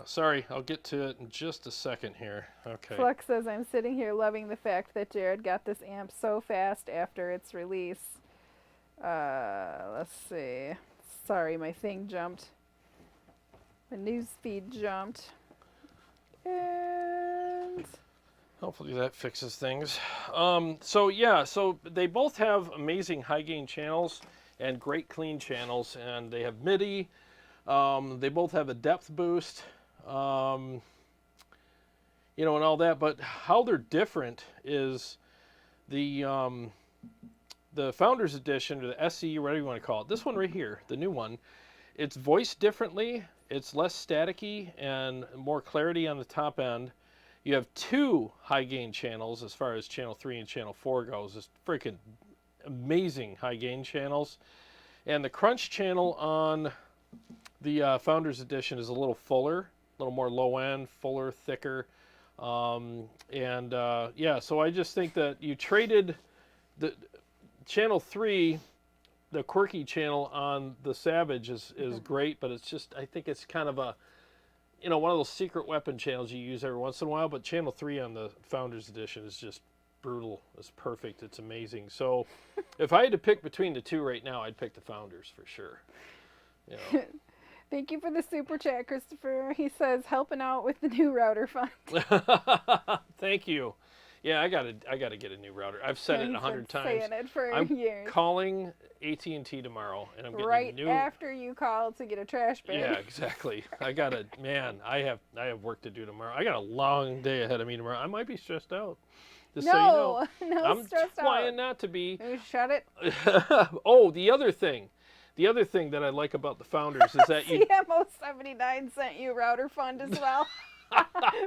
Speaker 2: sorry, I'll get to it in just a second here. Okay.
Speaker 1: Flux says, I'm sitting here loving the fact that Jarrod got this amp so fast after its release. Let's see. Sorry, my thing jumped. My news feed jumped. And
Speaker 2: hopefully that fixes things. So they both have amazing high gain channels and great clean channels, and they have MIDI. They both have a depth boost, and all that. But how they're different is the Founders Edition, or the SE, or whatever you want to call it. This one right here, the new one, it's voiced differently. It's less staticky and more clarity on the top end. You have 2 high gain channels as far as channel 3 and channel 4 goes. It's freaking amazing high gain channels. And the crunch channel on the Founders Edition is a little fuller, a little more low end, fuller, thicker. So I just think that you traded the channel 3, the quirky channel on the Savage is great, but it's just, I think it's kind of a, one of those secret weapon channels you use every once in a while, but channel 3 on the Founders Edition is just brutal. It's perfect. It's amazing. So if I had to pick between the 2 right now, I'd pick the Founders for sure.
Speaker 1: Thank you for the super chat, Christopher. He says, helping out with the new router fund.
Speaker 2: Thank you. Yeah, I gotta get a new router. I've said it 100 times.
Speaker 1: Saying it for
Speaker 2: I'm
Speaker 1: years.
Speaker 2: calling AT&T tomorrow, and I'm getting
Speaker 1: right
Speaker 2: a new.
Speaker 1: After you call to get a trash bag.
Speaker 2: Yeah, exactly. I have work to do tomorrow. I got a long day ahead of me tomorrow. I might be stressed out. Just so you know.
Speaker 1: No,
Speaker 2: I'm
Speaker 1: stressed out.
Speaker 2: trying not to be.
Speaker 1: Maybe shut it.
Speaker 2: Oh, the other thing that I like about the Founders is that you.
Speaker 1: CMO 79 sent you router fund as well.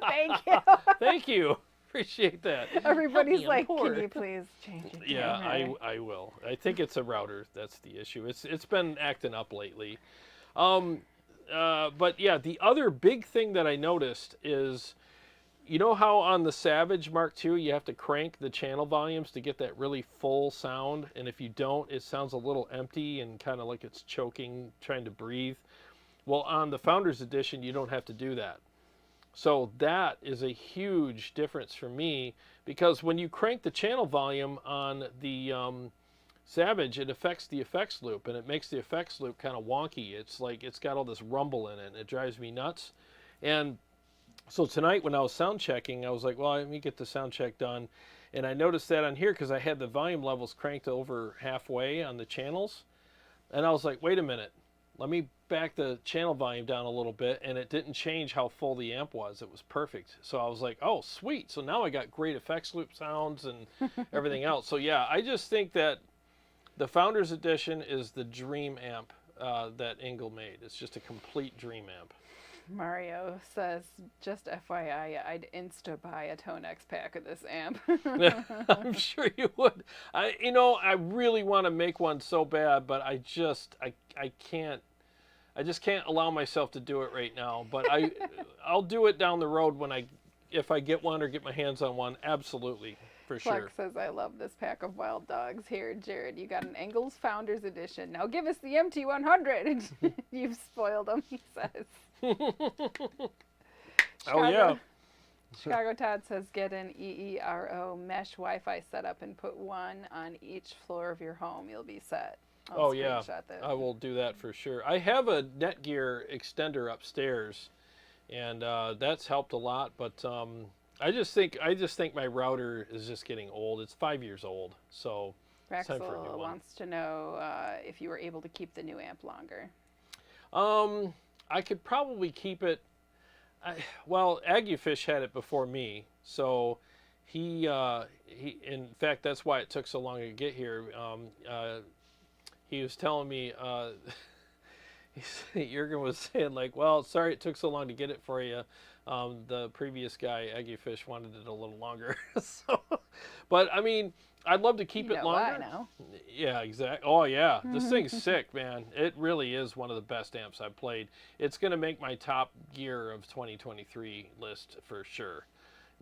Speaker 1: Thank you.
Speaker 2: Thank you. Appreciate that.
Speaker 1: Everybody's like, can you please change it?
Speaker 2: Yeah, I will. I think it's a router. That's the issue. It's been acting up lately. But yeah, the other big thing that I noticed is, how on the Savage Mark II you have to crank the channel volumes to get that really full sound, and if you don't, it sounds a little empty and kind of like it's choking, trying to breathe. Well, on the Founders Edition, you don't have to do that. So that is a huge difference for me, because when you crank the channel volume on the Savage, it affects the effects loop, and it makes the effects loop kind of wonky. It's like it's got all this rumble in it, and it drives me nuts. And so tonight when I was sound checking, I was like, well, let me get the sound check done. And I noticed that on here, because I had the volume levels cranked over halfway on the channels. And I was like, wait a minute. Let me back the channel volume down a little bit, and it didn't change how full the amp was. It was perfect. So I was like, oh, sweet. So now I got great effects loop sounds and everything else. So yeah, I just think that the Founders Edition is the dream amp that Engl made. It's just a complete dream amp.
Speaker 1: Mario says, just FYI, I'd insta-buy a Tonex pack of this amp.
Speaker 2: I'm sure you would. I really want to make one so bad, but I just can't. I just can't allow myself to do it right now. But I'll do it down the road if I get one or get my hands on one. Absolutely, for sure.
Speaker 1: Flex says, I love this pack of wild dogs. Here, Jarrod, you got an Engl's Founders Edition. Now give us the MT100. You've spoiled them, he says.
Speaker 2: Oh, yeah.
Speaker 1: Chicago Todd says get an EERO mesh Wi-Fi setup and put one on each floor of your home. You'll be set. I'll
Speaker 2: yeah.
Speaker 1: screenshot that.
Speaker 2: I will do that for sure. I have a Netgear extender upstairs, and that's helped a lot. But I just think my router is just getting old. It's 5 years old, so it's time for a new one.
Speaker 1: Wants to know if you were able to keep the new amp longer.
Speaker 2: I could probably keep it. Well, Aggiefish had it before me, so he in fact, that's why it took so long to get here. He was telling me, Jurgen was saying, like, well, sorry it took so long to get it for you. The previous guy, Aggiefish, wanted it a little longer. So, but I mean, I'd love to keep it longer.
Speaker 1: Why now?
Speaker 2: Yeah, exactly. Oh, yeah. This thing's sick, man. It really is one of the best amps I've played. It's going to make my top gear of 2023 list for sure.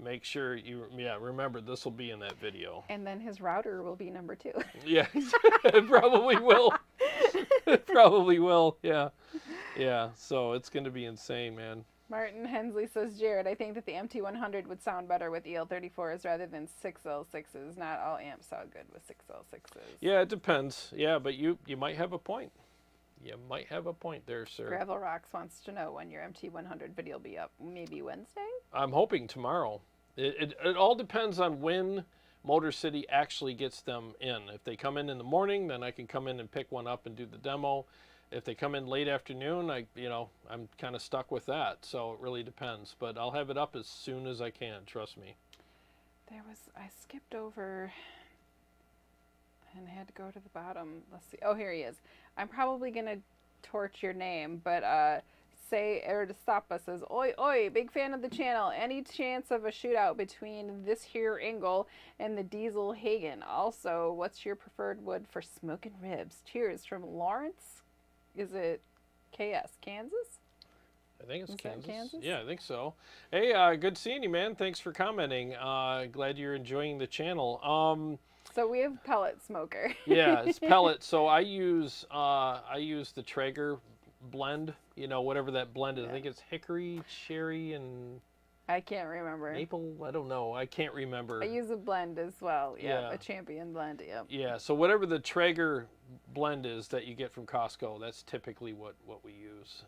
Speaker 2: Make sure you, remember, this will be in that video.
Speaker 1: And then his router will be number 2.
Speaker 2: Yeah, it probably will. It probably will, yeah. Yeah, so it's going to be insane, man.
Speaker 1: Martin Hensley says, Jarrod, I think that the MT100 would sound better with EL34s rather than 6L6s. Not all amps sound good with 6L6s.
Speaker 2: Yeah, it depends. Yeah, but you might have a point. You might have a point there, sir.
Speaker 1: Gravel Rocks wants to know when your MT100 video will be up. Maybe Wednesday?
Speaker 2: I'm hoping tomorrow. It all depends on when Motor City actually gets them in. If they come in the morning, then I can come in and pick one up and do the demo. If they come in late afternoon, I'm kind of stuck with that. So it really depends. But I'll have it up as soon as I can. Trust me.
Speaker 1: I skipped over and had to go to the bottom. Let's see. Oh, here he is. I'm probably going to torch your name, but Eristapa says, oi, oi, big fan of the channel. Any chance of a shootout between this here Engl and the Diesel Hagen? Also, what's your preferred wood for smoking ribs? Cheers from Lawrence. Is it KS, Kansas?
Speaker 2: I think it's Kansas.
Speaker 1: Kansas.
Speaker 2: Yeah, I think so. Hey, good seeing you, man. Thanks for commenting. Glad you're enjoying the channel.
Speaker 1: So we have pellet smoker.
Speaker 2: Yeah, it's pellet. So I use the Traeger blend. Whatever that blend is. Yeah. I think it's hickory, cherry, and
Speaker 1: I can't remember.
Speaker 2: Maple. I don't know. I can't remember.
Speaker 1: I use a blend as well. Yeah, a Champion blend. Yep.
Speaker 2: Yeah. So whatever the Traeger blend is that you get from Costco, that's typically what we use.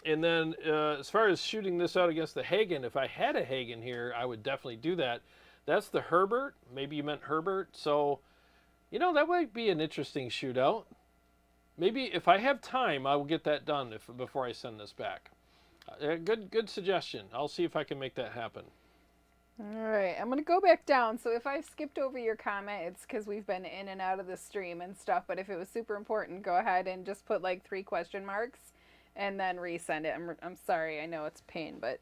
Speaker 2: And then as far as shooting this out against the Hagen, if I had a Hagen here, I would definitely do that. That's the Herbert. Maybe you meant Herbert. So, that might be an interesting shootout. Maybe if I have time, I will get that done before I send this back. Good suggestion. I'll see if I can make that happen.
Speaker 1: All right, I'm going to go back down. So if I've skipped over your comment, it's because we've been in and out of the stream and stuff. But if it was super important, go ahead and just put like 3 question marks and then resend it. I'm sorry. I know it's a pain, but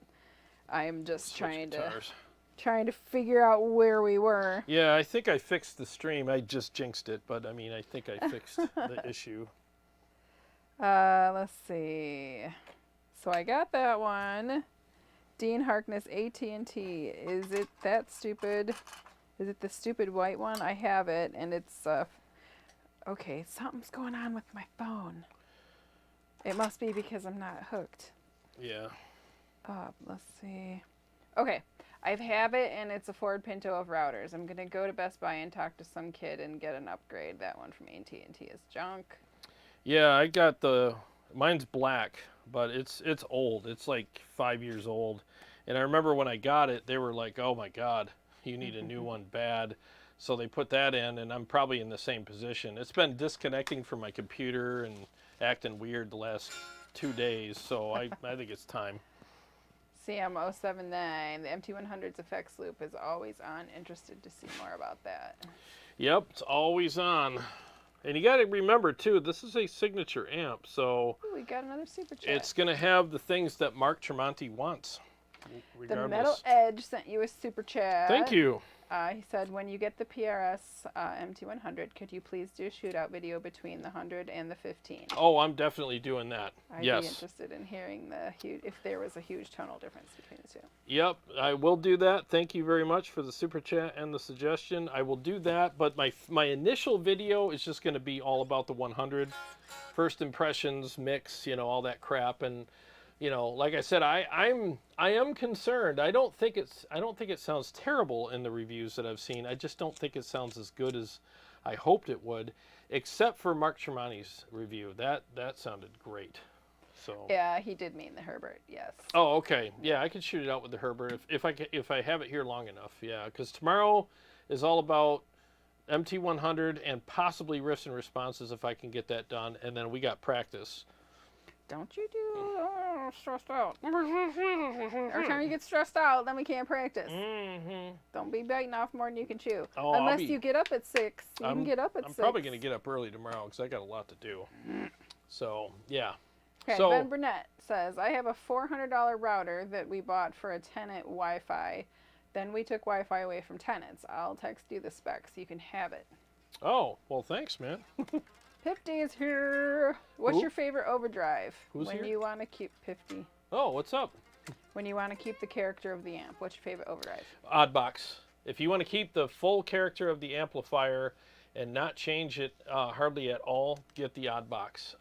Speaker 1: I'm just trying to figure out where we were.
Speaker 2: Yeah, I think I fixed the stream. I just jinxed it, but I mean, I think I fixed the issue.
Speaker 1: Let's see. So I got that one. Dean Harkness, AT&T. Is it that stupid? Is it the stupid white one? I have it, and it's, okay, something's going on with my phone. It must be because I'm not hooked.
Speaker 2: Yeah.
Speaker 1: Let's see. Okay, I have it, and it's a Ford Pinto of routers. I'm going to go to Best Buy and talk to some kid and get an upgrade. That one from AT&T is junk.
Speaker 2: Yeah, I got mine's black, but it's old. It's like 5 years old. And I remember when I got it, they were like, oh my God, you need a new one bad. So they put that in, and I'm probably in the same position. It's been disconnecting from my computer and acting weird the last 2 days, so I think it's time.
Speaker 1: CM079, the MT100's effects loop is always on. Interested to see more about that.
Speaker 2: Yep, it's always on. And you got to remember, too, this is a signature amp, so
Speaker 1: ooh, we got another super chat.
Speaker 2: It's going to have the things that Mark Tremonti wants.
Speaker 1: The Metal Edge sent you a super chat.
Speaker 2: Thank you.
Speaker 1: He said, when you get the PRS MT100, could you please do a shootout video between the 100 and the 15?
Speaker 2: Oh, I'm definitely doing that.
Speaker 1: I'd be interested in hearing if there was a huge tonal difference between the two.
Speaker 2: Yep, I will do that. Thank you very much for the super chat and the suggestion. I will do that, but my initial video is just going to be all about the 100. First impressions, mix, all that crap. And you know, like I said, I am concerned. I don't think it sounds terrible in the reviews that I've seen. I just don't think it sounds as good as I hoped it would, except for Mark Tremonti's review. That sounded great. So
Speaker 1: Yeah, he did mean the Herbert. Yes.
Speaker 2: oh, okay. Yeah, I could shoot it out with the Herbert if I have it here long enough. Yeah, because tomorrow is all about MT100 and possibly riffs and responses if I can get that done, and then we got practice.
Speaker 1: Don't you do stressed out. Every time you get stressed out, then we can't practice.
Speaker 2: Mm-hmm.
Speaker 1: Don't be biting off more than you can chew.
Speaker 2: Oh,
Speaker 1: Unless you get up at 6. You can get up at 6.
Speaker 2: I'm probably going to get up early tomorrow because I got a lot to do. So, yeah.
Speaker 1: Okay,
Speaker 2: So,
Speaker 1: Ben Burnett says, I have a $400 router that we bought for a tenant Wi-Fi. Then we took Wi-Fi away from tenants. I'll text you the specs so you can have it.
Speaker 2: oh, well, thanks, man.
Speaker 1: Pifty is here. What's
Speaker 2: Who?
Speaker 1: your favorite overdrive?
Speaker 2: Who's
Speaker 1: when
Speaker 2: here?
Speaker 1: you want to keep Pifty.
Speaker 2: Oh, what's up?
Speaker 1: When you want to keep the character of the amp, what's your favorite overdrive?
Speaker 2: Oddbox. If you want to keep the full character of the amplifier and not change it hardly at all, get the Oddbox.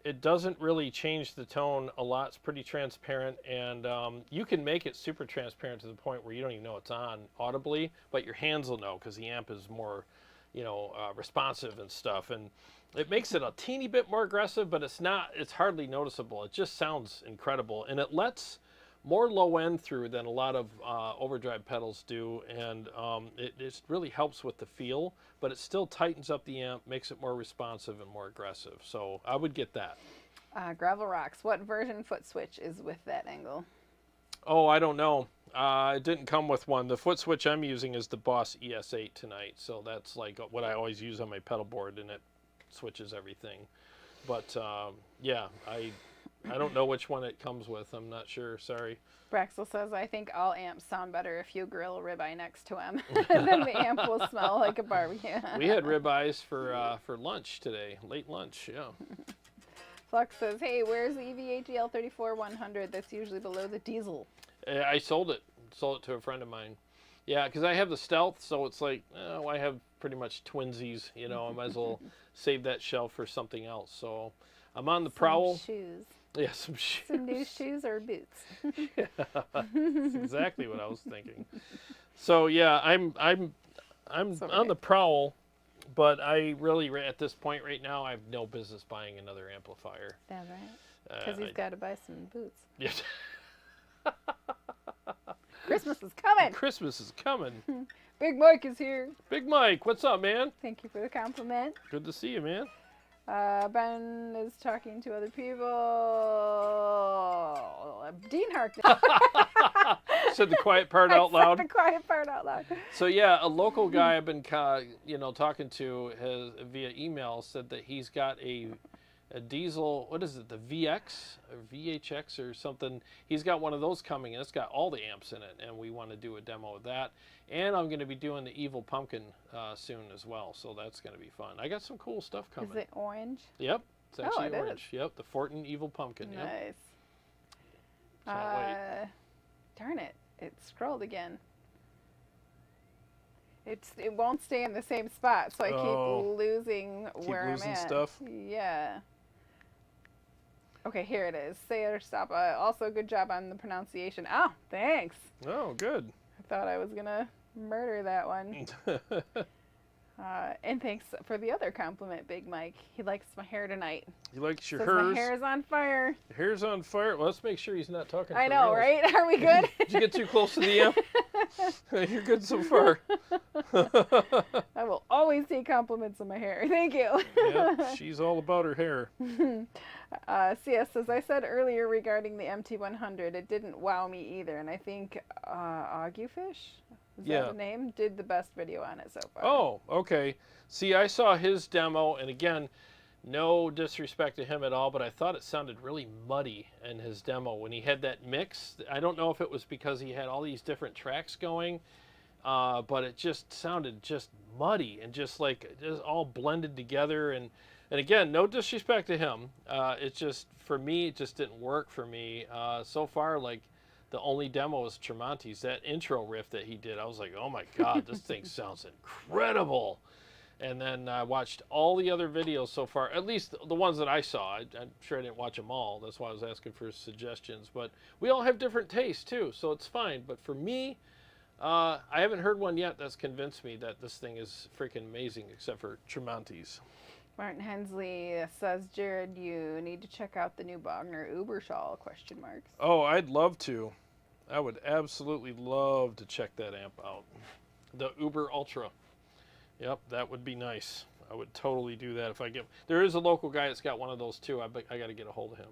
Speaker 2: It doesn't really change the tone a lot. It's pretty transparent, and you can make it super transparent to the point where you don't even know it's on audibly, but your hands will know because the amp is more, you know, responsive and stuff. And it makes it a teeny bit more aggressive, but it's hardly noticeable. It just sounds incredible, and it lets more low end through than a lot of overdrive pedals do, and it just really helps with the feel, but it still tightens up the amp, makes it more responsive and more aggressive. So I would get that.
Speaker 1: Gravel Rocks. What version foot switch is with that Engl?
Speaker 2: Oh, I don't know. It didn't come with one. The foot switch I'm using is the Boss ES8 tonight, so that's like what I always use on my pedal board, and it switches everything. But yeah, I don't know which one it comes with. I'm not sure. Sorry.
Speaker 1: Braxel says, I think all amps sound better if you grill a ribeye next to them. Then the amp will smell like a barbecue.
Speaker 2: We had ribeyes for lunch today, late lunch. Yeah.
Speaker 1: Flux says, hey, where's the EVHEL 34100 that's usually below the diesel?
Speaker 2: I sold it. Sold it to a friend of mine. Yeah, because I have the Stealth, so it's like, oh, I have pretty much twinsies. You know, I might as well save that shelf for something else. So I'm on the prowl.
Speaker 1: Shoes.
Speaker 2: Yeah, some shoes.
Speaker 1: Some new shoes or boots.
Speaker 2: Yeah, that's exactly what I was thinking. So yeah, I'm on the prowl, but I really at this point right now I have no business buying another amplifier.
Speaker 1: That's right. Because he's got to buy some boots.
Speaker 2: Yeah.
Speaker 1: Christmas is coming.
Speaker 2: Christmas is coming.
Speaker 1: Big Mike is here.
Speaker 2: Big Mike, what's up, man?
Speaker 1: Thank you for the compliment.
Speaker 2: Good to see you, man.
Speaker 1: Ben is talking to other people. Dean Harkness.
Speaker 2: Said the quiet part out loud.
Speaker 1: Said the quiet part out loud.
Speaker 2: So yeah, a local guy I've been talking to has via email said that he's got a diesel. What is it? The VX or VHX or something. He's got one of those coming, and it's got all the amps in it, and we want to do a demo of that. And I'm going to be doing the Evil Pumpkin soon as well, so that's going to be fun. I got some cool stuff coming.
Speaker 1: Is it orange?
Speaker 2: Yep, it's actually
Speaker 1: it
Speaker 2: orange.
Speaker 1: is.
Speaker 2: Yep, the Fortin Evil Pumpkin.
Speaker 1: Nice.
Speaker 2: Yep. Can't wait.
Speaker 1: Darn it! It scrolled again. It won't stay in the same spot, so I keep losing where I'm at.
Speaker 2: Stuff.
Speaker 1: Yeah. Okay, here it is. Sayer Stapa. Also, good job on the pronunciation. Oh, thanks.
Speaker 2: Oh, good.
Speaker 1: I thought I was gonna murder that one. And thanks for the other compliment, Big Mike. He likes my hair tonight.
Speaker 2: He likes your
Speaker 1: Says
Speaker 2: hairs.
Speaker 1: my hair's on fire.
Speaker 2: Your hair's on fire. Well, let's make sure he's not talking.
Speaker 1: I
Speaker 2: for
Speaker 1: know,
Speaker 2: reals.
Speaker 1: right? Are we good?
Speaker 2: Did you get too close to the amp? You're good so far.
Speaker 1: I will always take compliments on my hair. Thank you.
Speaker 2: Yeah, she's all about her hair.
Speaker 1: CS says, I said earlier regarding the MT100, it didn't wow me either. And I think Agufish, is that the name, did the best video on it so far.
Speaker 2: Oh, okay. See, I saw his demo, and again, no disrespect to him at all, but I thought it sounded really muddy in his demo when he had that mix. I don't know if it was because he had all these different tracks going, but it just sounded just muddy and just all blended together. And again, no disrespect to him. It's just, for me, it just didn't work for me. So far, like, the only demo was Tremonti's. That intro riff that he did, I was like, oh my God, this thing sounds incredible. And then I watched all the other videos so far, at least the ones that I saw. I'm sure I didn't watch them all. That's why I was asking for suggestions. But we all have different tastes, too, so it's fine. But for me, I haven't heard one yet that's convinced me that this thing is freaking amazing, except for Tremonti's.
Speaker 1: Martin Hensley says, Jarrod, you need to check out the new Bogner Ubershaw, question marks.
Speaker 2: Oh, I'd love to. I would absolutely love to check that amp out. The Uber Ultra. Yep, that would be nice. I would totally do that if I get... There is a local guy that's got one of those too. I got to get a hold of him.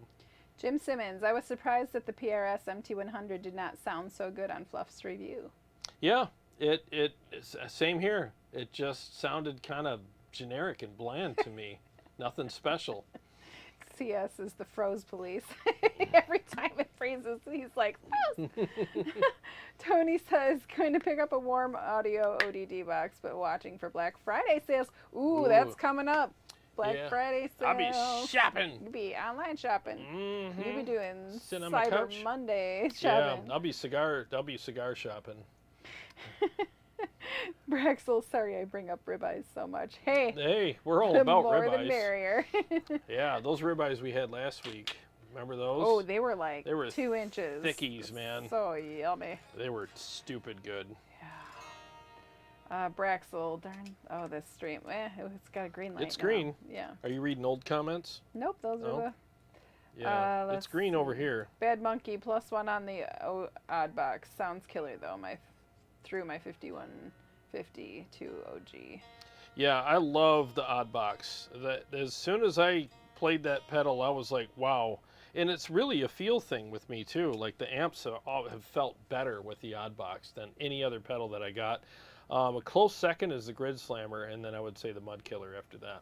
Speaker 1: Jim Simmons, I was surprised that the PRS MT100 did not sound so good on Fluff's review.
Speaker 2: Yeah, it's same here. It just sounded kind of generic and bland to me. Nothing special.
Speaker 1: CS is the froze police. Every time it freezes, he's like, froze. Tony says, going to pick up a warm audio ODD box, but watching for Black Friday sales. Ooh, that's coming up. Black Friday sales.
Speaker 2: I'll be shopping.
Speaker 1: You'll be online shopping.
Speaker 2: Mm-hmm.
Speaker 1: You'll be doing
Speaker 2: Sitting on my
Speaker 1: Cyber
Speaker 2: couch.
Speaker 1: Monday shopping.
Speaker 2: Yeah, I'll be cigar shopping.
Speaker 1: Braxel, sorry I bring up ribeyes so much. Hey,
Speaker 2: we're all
Speaker 1: the
Speaker 2: about
Speaker 1: more
Speaker 2: ribeyes.
Speaker 1: the merrier.
Speaker 2: Yeah, those ribeyes we had last week. Remember those?
Speaker 1: Oh, they were like
Speaker 2: they were
Speaker 1: 2 inches.
Speaker 2: Thickies, man.
Speaker 1: So yummy.
Speaker 2: They were stupid good.
Speaker 1: Yeah. Braxel, darn. Oh, this stream. It's got a green light.
Speaker 2: It's green.
Speaker 1: Yeah.
Speaker 2: Are you reading old comments?
Speaker 1: Nope, those are the.
Speaker 2: Yeah, it's green over here.
Speaker 1: Bad Monkey +1 on the odd box. Sounds killer though. Through my 5152 OG.
Speaker 2: Yeah, I love the odd box. That as soon as I played that pedal, I was like, wow. And it's really a feel thing with me too. Like the amps have felt better with the odd box than any other pedal that I got. A close second is the Grid Slammer, and then I would say the Mud Killer after that.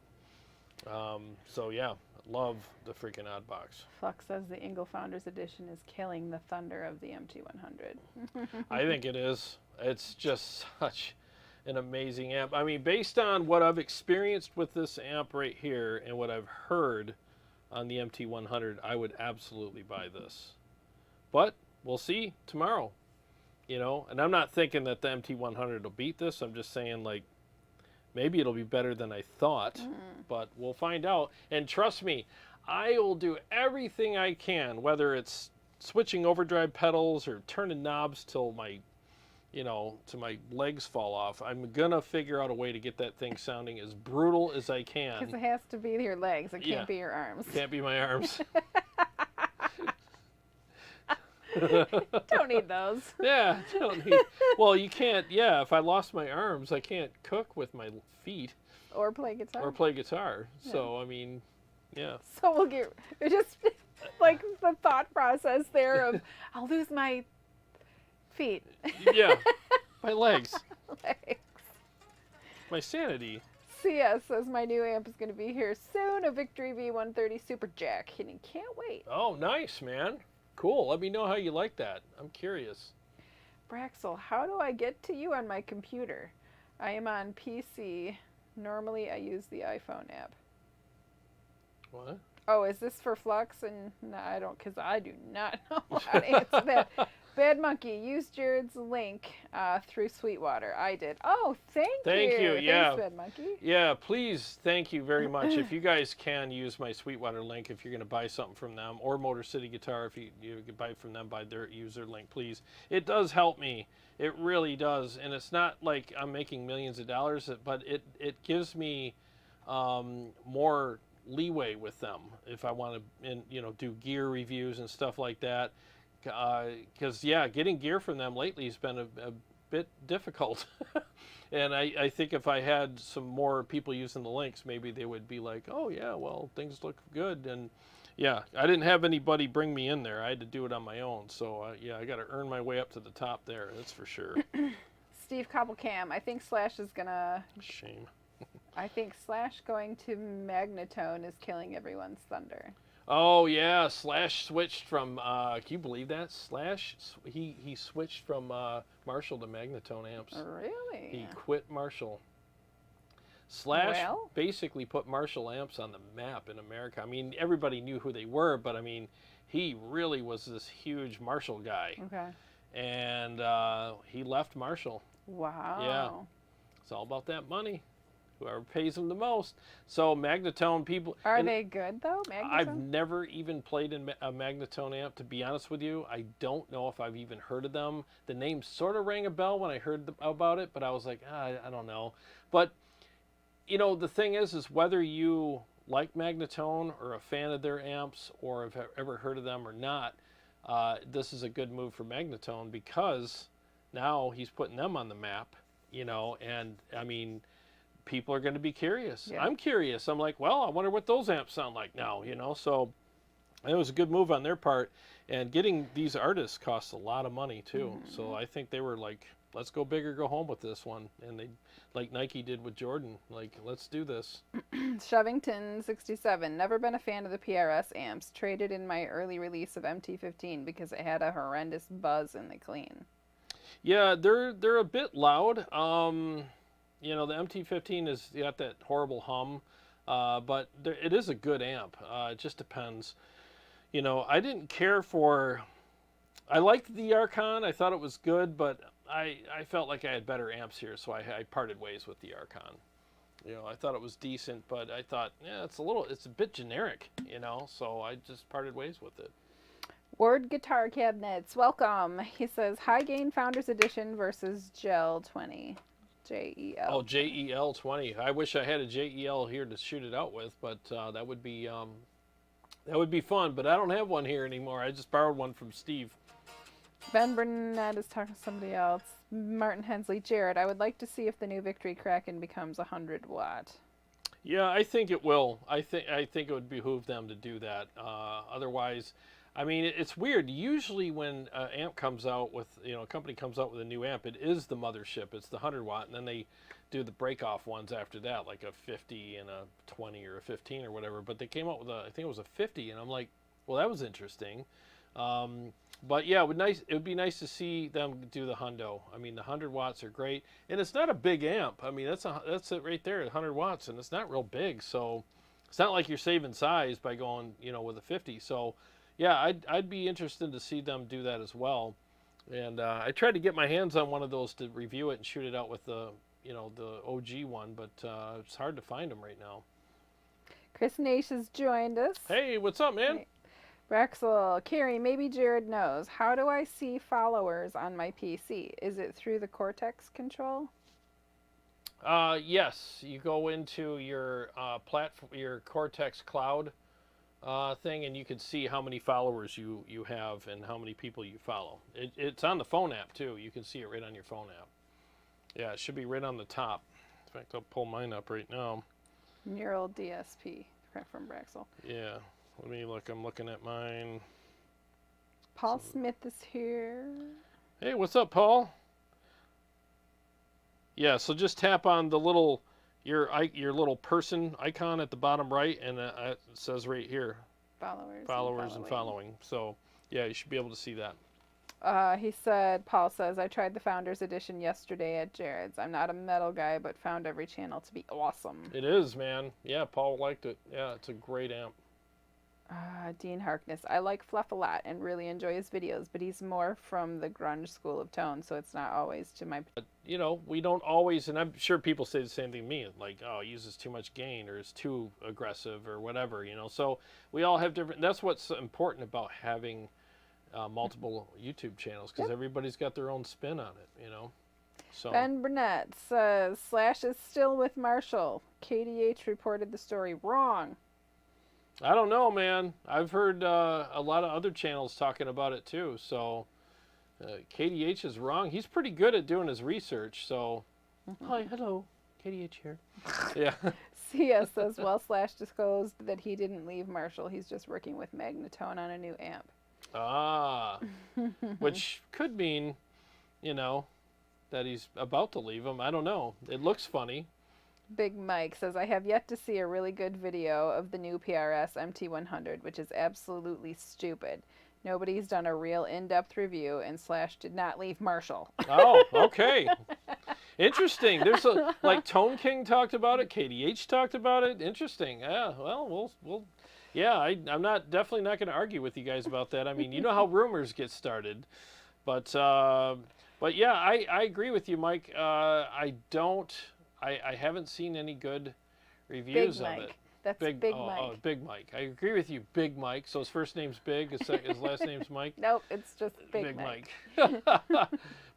Speaker 2: So yeah, love the freaking odd box.
Speaker 1: Flux says the Engl Founders Edition is killing the thunder of the MT100.
Speaker 2: I think it is. It's just such an amazing amp. I mean, based on what I've experienced with this amp right here and what I've heard on the MT100, I would absolutely buy this. But we'll see tomorrow, you know. And I'm not thinking that the MT100 will beat this. I'm just saying, like, maybe it'll be better than I thought, but we'll find out. And trust me, I will do everything I can, whether it's switching overdrive pedals or turning knobs till my, you know, till my legs fall off. I'm gonna figure out a way to get that thing sounding as brutal as I can.
Speaker 1: Because it has to be your legs. It can't be your arms.
Speaker 2: Can't be my arms.
Speaker 1: Don't need those.
Speaker 2: Yeah, don't need. Well, you can't. Yeah, if I lost my arms, I can't cook with my feet.
Speaker 1: Or play guitar.
Speaker 2: Or play guitar. Yeah. So I mean, yeah.
Speaker 1: So we'll get just like the thought process there of I'll lose my feet.
Speaker 2: Yeah, my legs.
Speaker 1: Legs.
Speaker 2: My sanity.
Speaker 1: CS says my new amp is going to be here soon. A Victory V130 Super Jack. And he can't wait.
Speaker 2: Oh, nice, man. Cool. Let me know how you like that. I'm curious.
Speaker 1: Braxel, how do I get to you on my computer? I am on PC. Normally I use the iPhone app.
Speaker 2: What?
Speaker 1: Oh, is this for Flux? And no, I don't, because I do not know how to answer that. Bad Monkey, use Jarrod's link through Sweetwater. I did. Oh, thank you.
Speaker 2: Thank you. Yeah.
Speaker 1: Thanks, Bad Monkey.
Speaker 2: Yeah, please. Thank you very much. If you guys can use my Sweetwater link, if you're going to buy something from them, or Motor City Guitar, if you can buy from them, use their link, please. It does help me. It really does. And it's not like I'm making millions of dollars, but it gives me more leeway with them if I want to, do gear reviews and stuff like that. Because getting gear from them lately has been a bit difficult. And I think if I had some more people using the links, maybe they would be like, oh yeah, well, things look good. And yeah, I didn't have anybody bring me in there. I had to do it on my own. So I got to earn my way up to the top there. That's for sure.
Speaker 1: Steve Cobblecam, I think Slash is gonna.
Speaker 2: Shame.
Speaker 1: I think Slash going to Magnetone is killing everyone's thunder.
Speaker 2: Oh yeah, Slash switched from. Can you believe that? Slash he switched from Marshall to Magnetone amps.
Speaker 1: Really?
Speaker 2: He quit Marshall. Slash basically put Marshall amps on the map in America. I mean, everybody knew who they were, but I mean, he really was this huge Marshall guy.
Speaker 1: Okay.
Speaker 2: And he left Marshall.
Speaker 1: Wow.
Speaker 2: Yeah. It's all about that money. whoever pays them the most. So Magnetone people.
Speaker 1: Are they good though,
Speaker 2: I've
Speaker 1: Magnetone?
Speaker 2: never even played in a Magnetone amp, to be honest with you. I don't know if I've even heard of them. The name sort of rang a bell when I heard about it, but I was like, I don't know. But you know, the thing is whether you like Magnetone or a fan of their amps or have ever heard of them or not, this is a good move for Magnetone because now he's putting them on the map, you know, and I mean, people are going to be curious.
Speaker 1: Yeah.
Speaker 2: I'm curious. I'm like, well, I wonder what those amps sound like now, you know, so it was a good move on their part. And getting these artists costs a lot of money too. So I think they were like, let's go big or go home with this one. And they, like Nike did with Jordan, like, let's do this.
Speaker 1: Shovington67, never been a fan of the PRS amps. Traded in my early release of MT15 because it had a horrendous buzz in the clean.
Speaker 2: Yeah, they're a bit loud. You know, the MT15 is got that horrible hum, but it is a good amp. It just depends. You know, I didn't care for. I liked the Archon. I thought it was good, but I felt like I had better amps here, so I parted ways with the Archon. You know, I thought it was decent, but I thought, yeah, it's a bit generic, you know, so I just parted ways with it.
Speaker 1: Ward Guitar Cabinets, welcome. He says, high gain Founders Edition versus Gel 20. JEL.
Speaker 2: Oh, JEL 20. I wish I had a JEL here to shoot it out with, but that would be fun. But I don't have one here anymore. I just borrowed one from Steve.
Speaker 1: Ben Burnett is talking to somebody else. Martin Hensley, Jarrod, I would like to see if the new Victory Kraken becomes 100 watt.
Speaker 2: Yeah, I think it will. I think it would behoove them to do that. Otherwise, I mean, it's weird. Usually when an amp comes out with, you know, a company comes out with a new amp, it is the mothership. It's the 100 watt, and then they do the break-off ones after that, like a 50 and a 20 or a 15 or whatever. But they came out with I think it was a 50, and I'm like, well, that was interesting. But yeah, it would be nice to see them do the hundo. I mean, the 100 watts are great, and it's not a big amp. I mean, that's it right there, 100 watts, and it's not real big, so it's not like you're saving size by going, you know, with a 50. So yeah, I'd be interested to see them do that as well. And I tried to get my hands on one of those to review it and shoot it out with the, you know, the OG one, but it's hard to find them right now.
Speaker 1: Chris Nash has joined us.
Speaker 2: Hey, what's up, man?
Speaker 1: Hey. Braxel, Carrie, maybe Jarrod knows. How do I see followers on my PC? Is it through the Cortex control?
Speaker 2: Yes, you go into your platform, your Cortex Cloud thing, and you can see how many followers you have and how many people you follow. It's on the phone app too. You can see it right on your phone app. Yeah, it should be right on the top. In fact, I'll pull mine up right now.
Speaker 1: Neural DSP from Braxel.
Speaker 2: Yeah, let me look. I'm looking at mine.
Speaker 1: Paul Smith is here.
Speaker 2: Hey, what's up, Paul? Yeah, so just tap on the little your little person icon at the bottom right, and it says right here, followers and following. So yeah, you should be able to see that.
Speaker 1: Paul says, I tried the Founders Edition yesterday at Jarrod's. I'm not a metal guy, but found every channel to be awesome.
Speaker 2: It is, man. Yeah, Paul liked it. Yeah, it's a great amp.
Speaker 1: Dean Harkness, I like Fluff a lot and really enjoy his videos, but he's more from the grunge school of tone, so it's not always to my...
Speaker 2: But, you know, we don't always, and I'm sure people say the same thing to me, like, oh, he uses too much gain or is too aggressive or whatever, you know. So we all have different, that's what's important about having multiple YouTube channels, because everybody's got their own spin on it, you know. So
Speaker 1: Ben Burnett says, Slash is still with Marshall. KDH reported the story wrong.
Speaker 2: I don't know, man. I've heard a lot of other channels talking about it too. So KDH is wrong. He's pretty good at doing his research. So, hi, hello, KDH here. Yeah.
Speaker 1: CS says, well, Slash disclosed that he didn't leave Marshall. He's just working with Magnetone on a new amp.
Speaker 2: Ah, which could mean, you know, that he's about to leave him. I don't know. It looks funny.
Speaker 1: Big Mike says, I have yet to see a really good video of the new PRS MT100, which is absolutely stupid. Nobody's done a real in-depth review, and Slash did not leave Marshall.
Speaker 2: Oh, okay. Interesting. There's like Tone King talked about it. KDH talked about it. Interesting. Yeah, well, we'll yeah, I'm definitely not going to argue with you guys about that. I mean, you know how rumors get started. But yeah, I agree with you, Mike. I don't I haven't seen any good reviews
Speaker 1: Big
Speaker 2: of
Speaker 1: Mike.
Speaker 2: it.
Speaker 1: That's Big Mike.
Speaker 2: Oh, Big Mike. I agree with you, Big Mike. So his first name's Big, his last name's Mike?
Speaker 1: Nope, it's just Big Mike.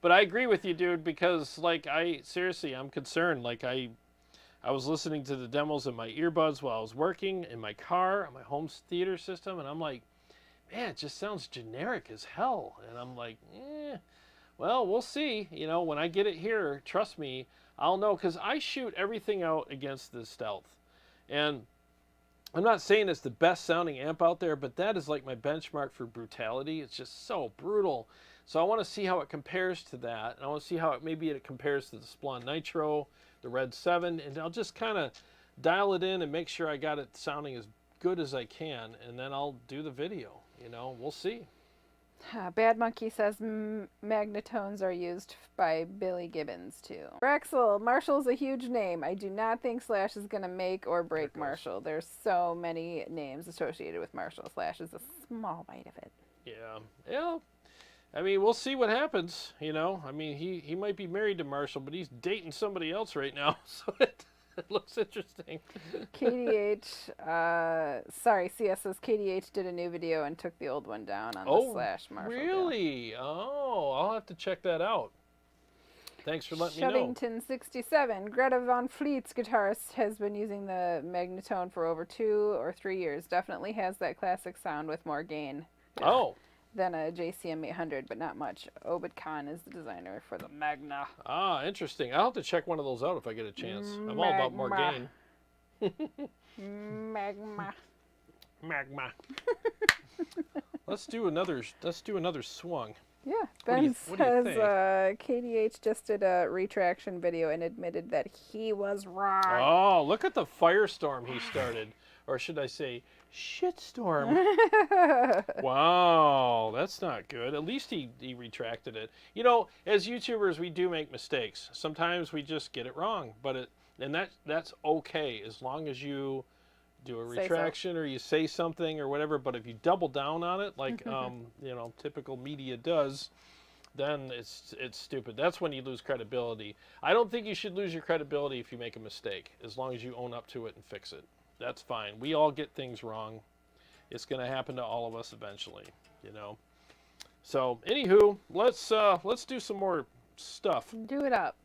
Speaker 2: But I agree with you, dude, because, like, seriously, I'm concerned. Like, I was listening to the demos in my earbuds while I was working in my car on my home theater system, and I'm like, man, it just sounds generic as hell. And I'm like, well, we'll see. You know, when I get it here, trust me, I'll know, because I shoot everything out against the Stealth. And I'm not saying it's the best sounding amp out there, but that is like my benchmark for brutality. It's just so brutal. So I want to see how it compares to that. And I want to see how it compares to the Splon Nitro, the Red 7. And I'll just kind of dial it in and make sure I got it sounding as good as I can. And then I'll do the video. You know, we'll see.
Speaker 1: Bad Monkey says magnetones are used by Billy Gibbons too. Rexel, Marshall's a huge name. I do not think Slash is going to make or break Marshall. There's so many names associated with Marshall. Slash is a small bite of it.
Speaker 2: Yeah. I mean, we'll see what happens, you know. I mean, he might be married to Marshall, but he's dating somebody else right now, so it looks interesting.
Speaker 1: KDH, sorry, CS says KDH did a new video and took the old one down on the Slash Marshall
Speaker 2: really?
Speaker 1: deal.
Speaker 2: Oh, I'll have to check that out. Thanks for letting me know.
Speaker 1: Shovington67, Greta Von Fleet's guitarist has been using the Magnetone for over 2 or 3 years. Definitely has that classic sound with more gain. Than a JCM 800, but not much. Obed Khan is the designer for the Magna.
Speaker 2: Ah, interesting. I'll have to check one of those out if I get a chance. I'm all about more gain.
Speaker 1: Magma.
Speaker 2: Let's do another swung.
Speaker 1: Yeah, Ben says KDH just did a retraction video and admitted that he was wrong.
Speaker 2: Oh, look at the firestorm he started. Or should I say, shitstorm. Wow, that's not good. At least he retracted it. You know, as YouTubers, we do make mistakes. Sometimes we just get it wrong, but that's okay as long as you do a retraction or you say something or whatever. But if you double down on it, like you know, typical media does, then it's stupid. That's when you lose credibility. I don't think you should lose your credibility if you make a mistake, as long as you own up to it and fix it. That's fine. We all get things wrong. It's going to happen to all of us eventually, you know. So, anywho, let's do some more stuff.
Speaker 1: Do it up.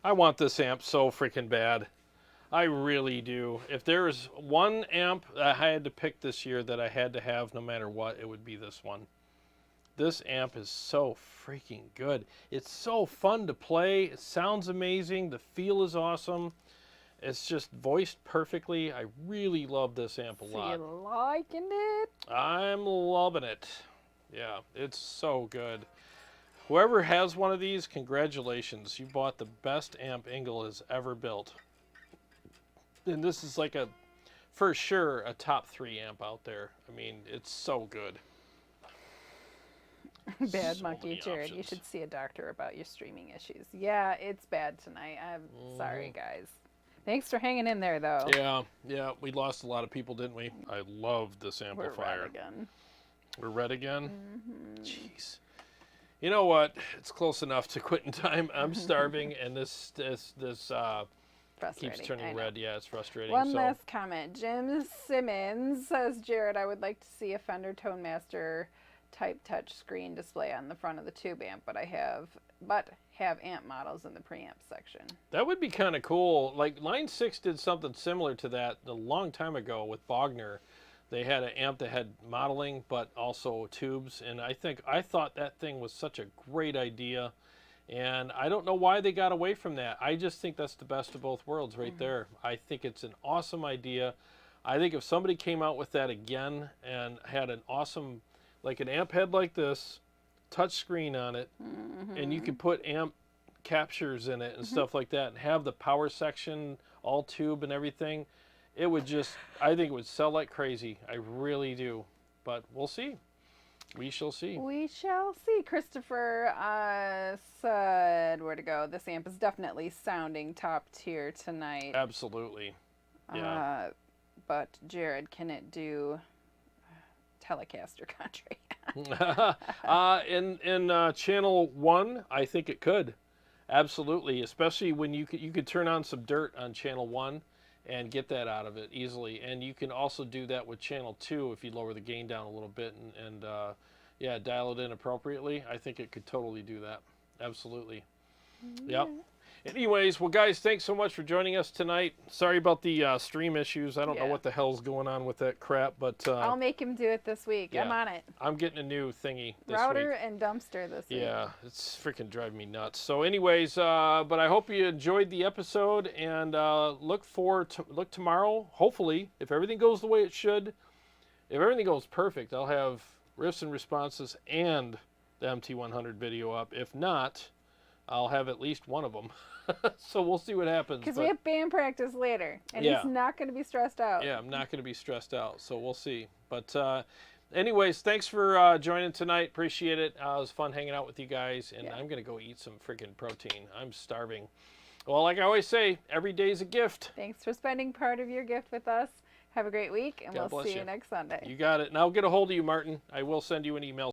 Speaker 2: I want this amp so freaking bad. I really do. If there was one amp that I had to pick this year that I had to have no matter what, it would be this one. This amp is so freaking good. It's so fun to play. It sounds amazing. The feel is awesome. It's just voiced perfectly. I really love this amp a lot.
Speaker 1: You liking it?
Speaker 2: I'm loving it. Yeah, it's so good. Whoever has one of these, congratulations. You bought the best amp Engl has ever built. And this is like for sure, a top 3 amp out there. I mean, it's so good.
Speaker 1: Bad
Speaker 2: So
Speaker 1: monkey,
Speaker 2: many
Speaker 1: Jarrod.
Speaker 2: options.
Speaker 1: You should see a doctor about your streaming issues. Yeah, it's bad tonight. I'm sorry, guys. Thanks for hanging in there, though.
Speaker 2: Yeah, we lost a lot of people, didn't we? I love this
Speaker 1: We're
Speaker 2: amplifier.
Speaker 1: red again.
Speaker 2: We're red again? Jeez. You know what? It's close enough to quitting time. I'm starving, and this keeps turning red. Yeah, it's frustrating.
Speaker 1: One last comment. Jim Simmons says, Jarrod, I would like to see a Fender Tone Master type touch screen display on the front of the tube amp, but have amp models in the preamp section.
Speaker 2: That would be kind of cool. Like Line 6 did something similar to that a long time ago with Bogner. They had an amp that had modeling, but also tubes, and I thought that thing was such a great idea, and I don't know why they got away from that. I just think that's the best of both worlds right there. I think it's an awesome idea. I think if somebody came out with that again and had an awesome, like an amp head like this, touch screen on it, and you could put amp captures in it and stuff like that, and have the power section all tube and everything, it would just, I think it would sell like crazy. I really do. But we'll see. We shall see.
Speaker 1: We shall see. Christopher said, where to go? This amp is definitely sounding top tier tonight.
Speaker 2: Absolutely. Yeah.
Speaker 1: But Jarrod, can it do Telecaster country?
Speaker 2: In channel 1, I think it could. Absolutely. Especially when you could turn on some dirt on channel 1 and get that out of it easily. And you can also do that with channel 2 if you lower the gain down a little bit and yeah, dial it in appropriately. I think it could totally do that. Absolutely. Yep. Anyways, well, guys, thanks so much for joining us tonight. Sorry about the stream issues. I don't know what the hell's going on with that crap, but
Speaker 1: I'll make him do it this week.
Speaker 2: yeah,
Speaker 1: I'm on it.
Speaker 2: I'm getting a new thingy this
Speaker 1: Router
Speaker 2: week.
Speaker 1: and dumpster this week.
Speaker 2: Yeah, it's freaking driving me nuts. So anyways, but I hope you enjoyed the episode, and look tomorrow. Hopefully, if everything goes the way it should, if everything goes perfect, I'll have riffs and responses and the MT100 video up. If not, I'll have at least one of them. So we'll see what happens.
Speaker 1: Because we have band practice later, and he's not going to be stressed out.
Speaker 2: Yeah, I'm not going to be stressed out, so we'll see. But anyways, thanks for joining tonight. Appreciate it. It was fun hanging out with you guys, and I'm going to go eat some freaking protein. I'm starving. Well, like I always say, every day's a gift.
Speaker 1: Thanks for spending part of your gift with us. Have a great week, and we'll see you next Sunday.
Speaker 2: You got it. And I'll get a hold of you, Martin. I will send you an email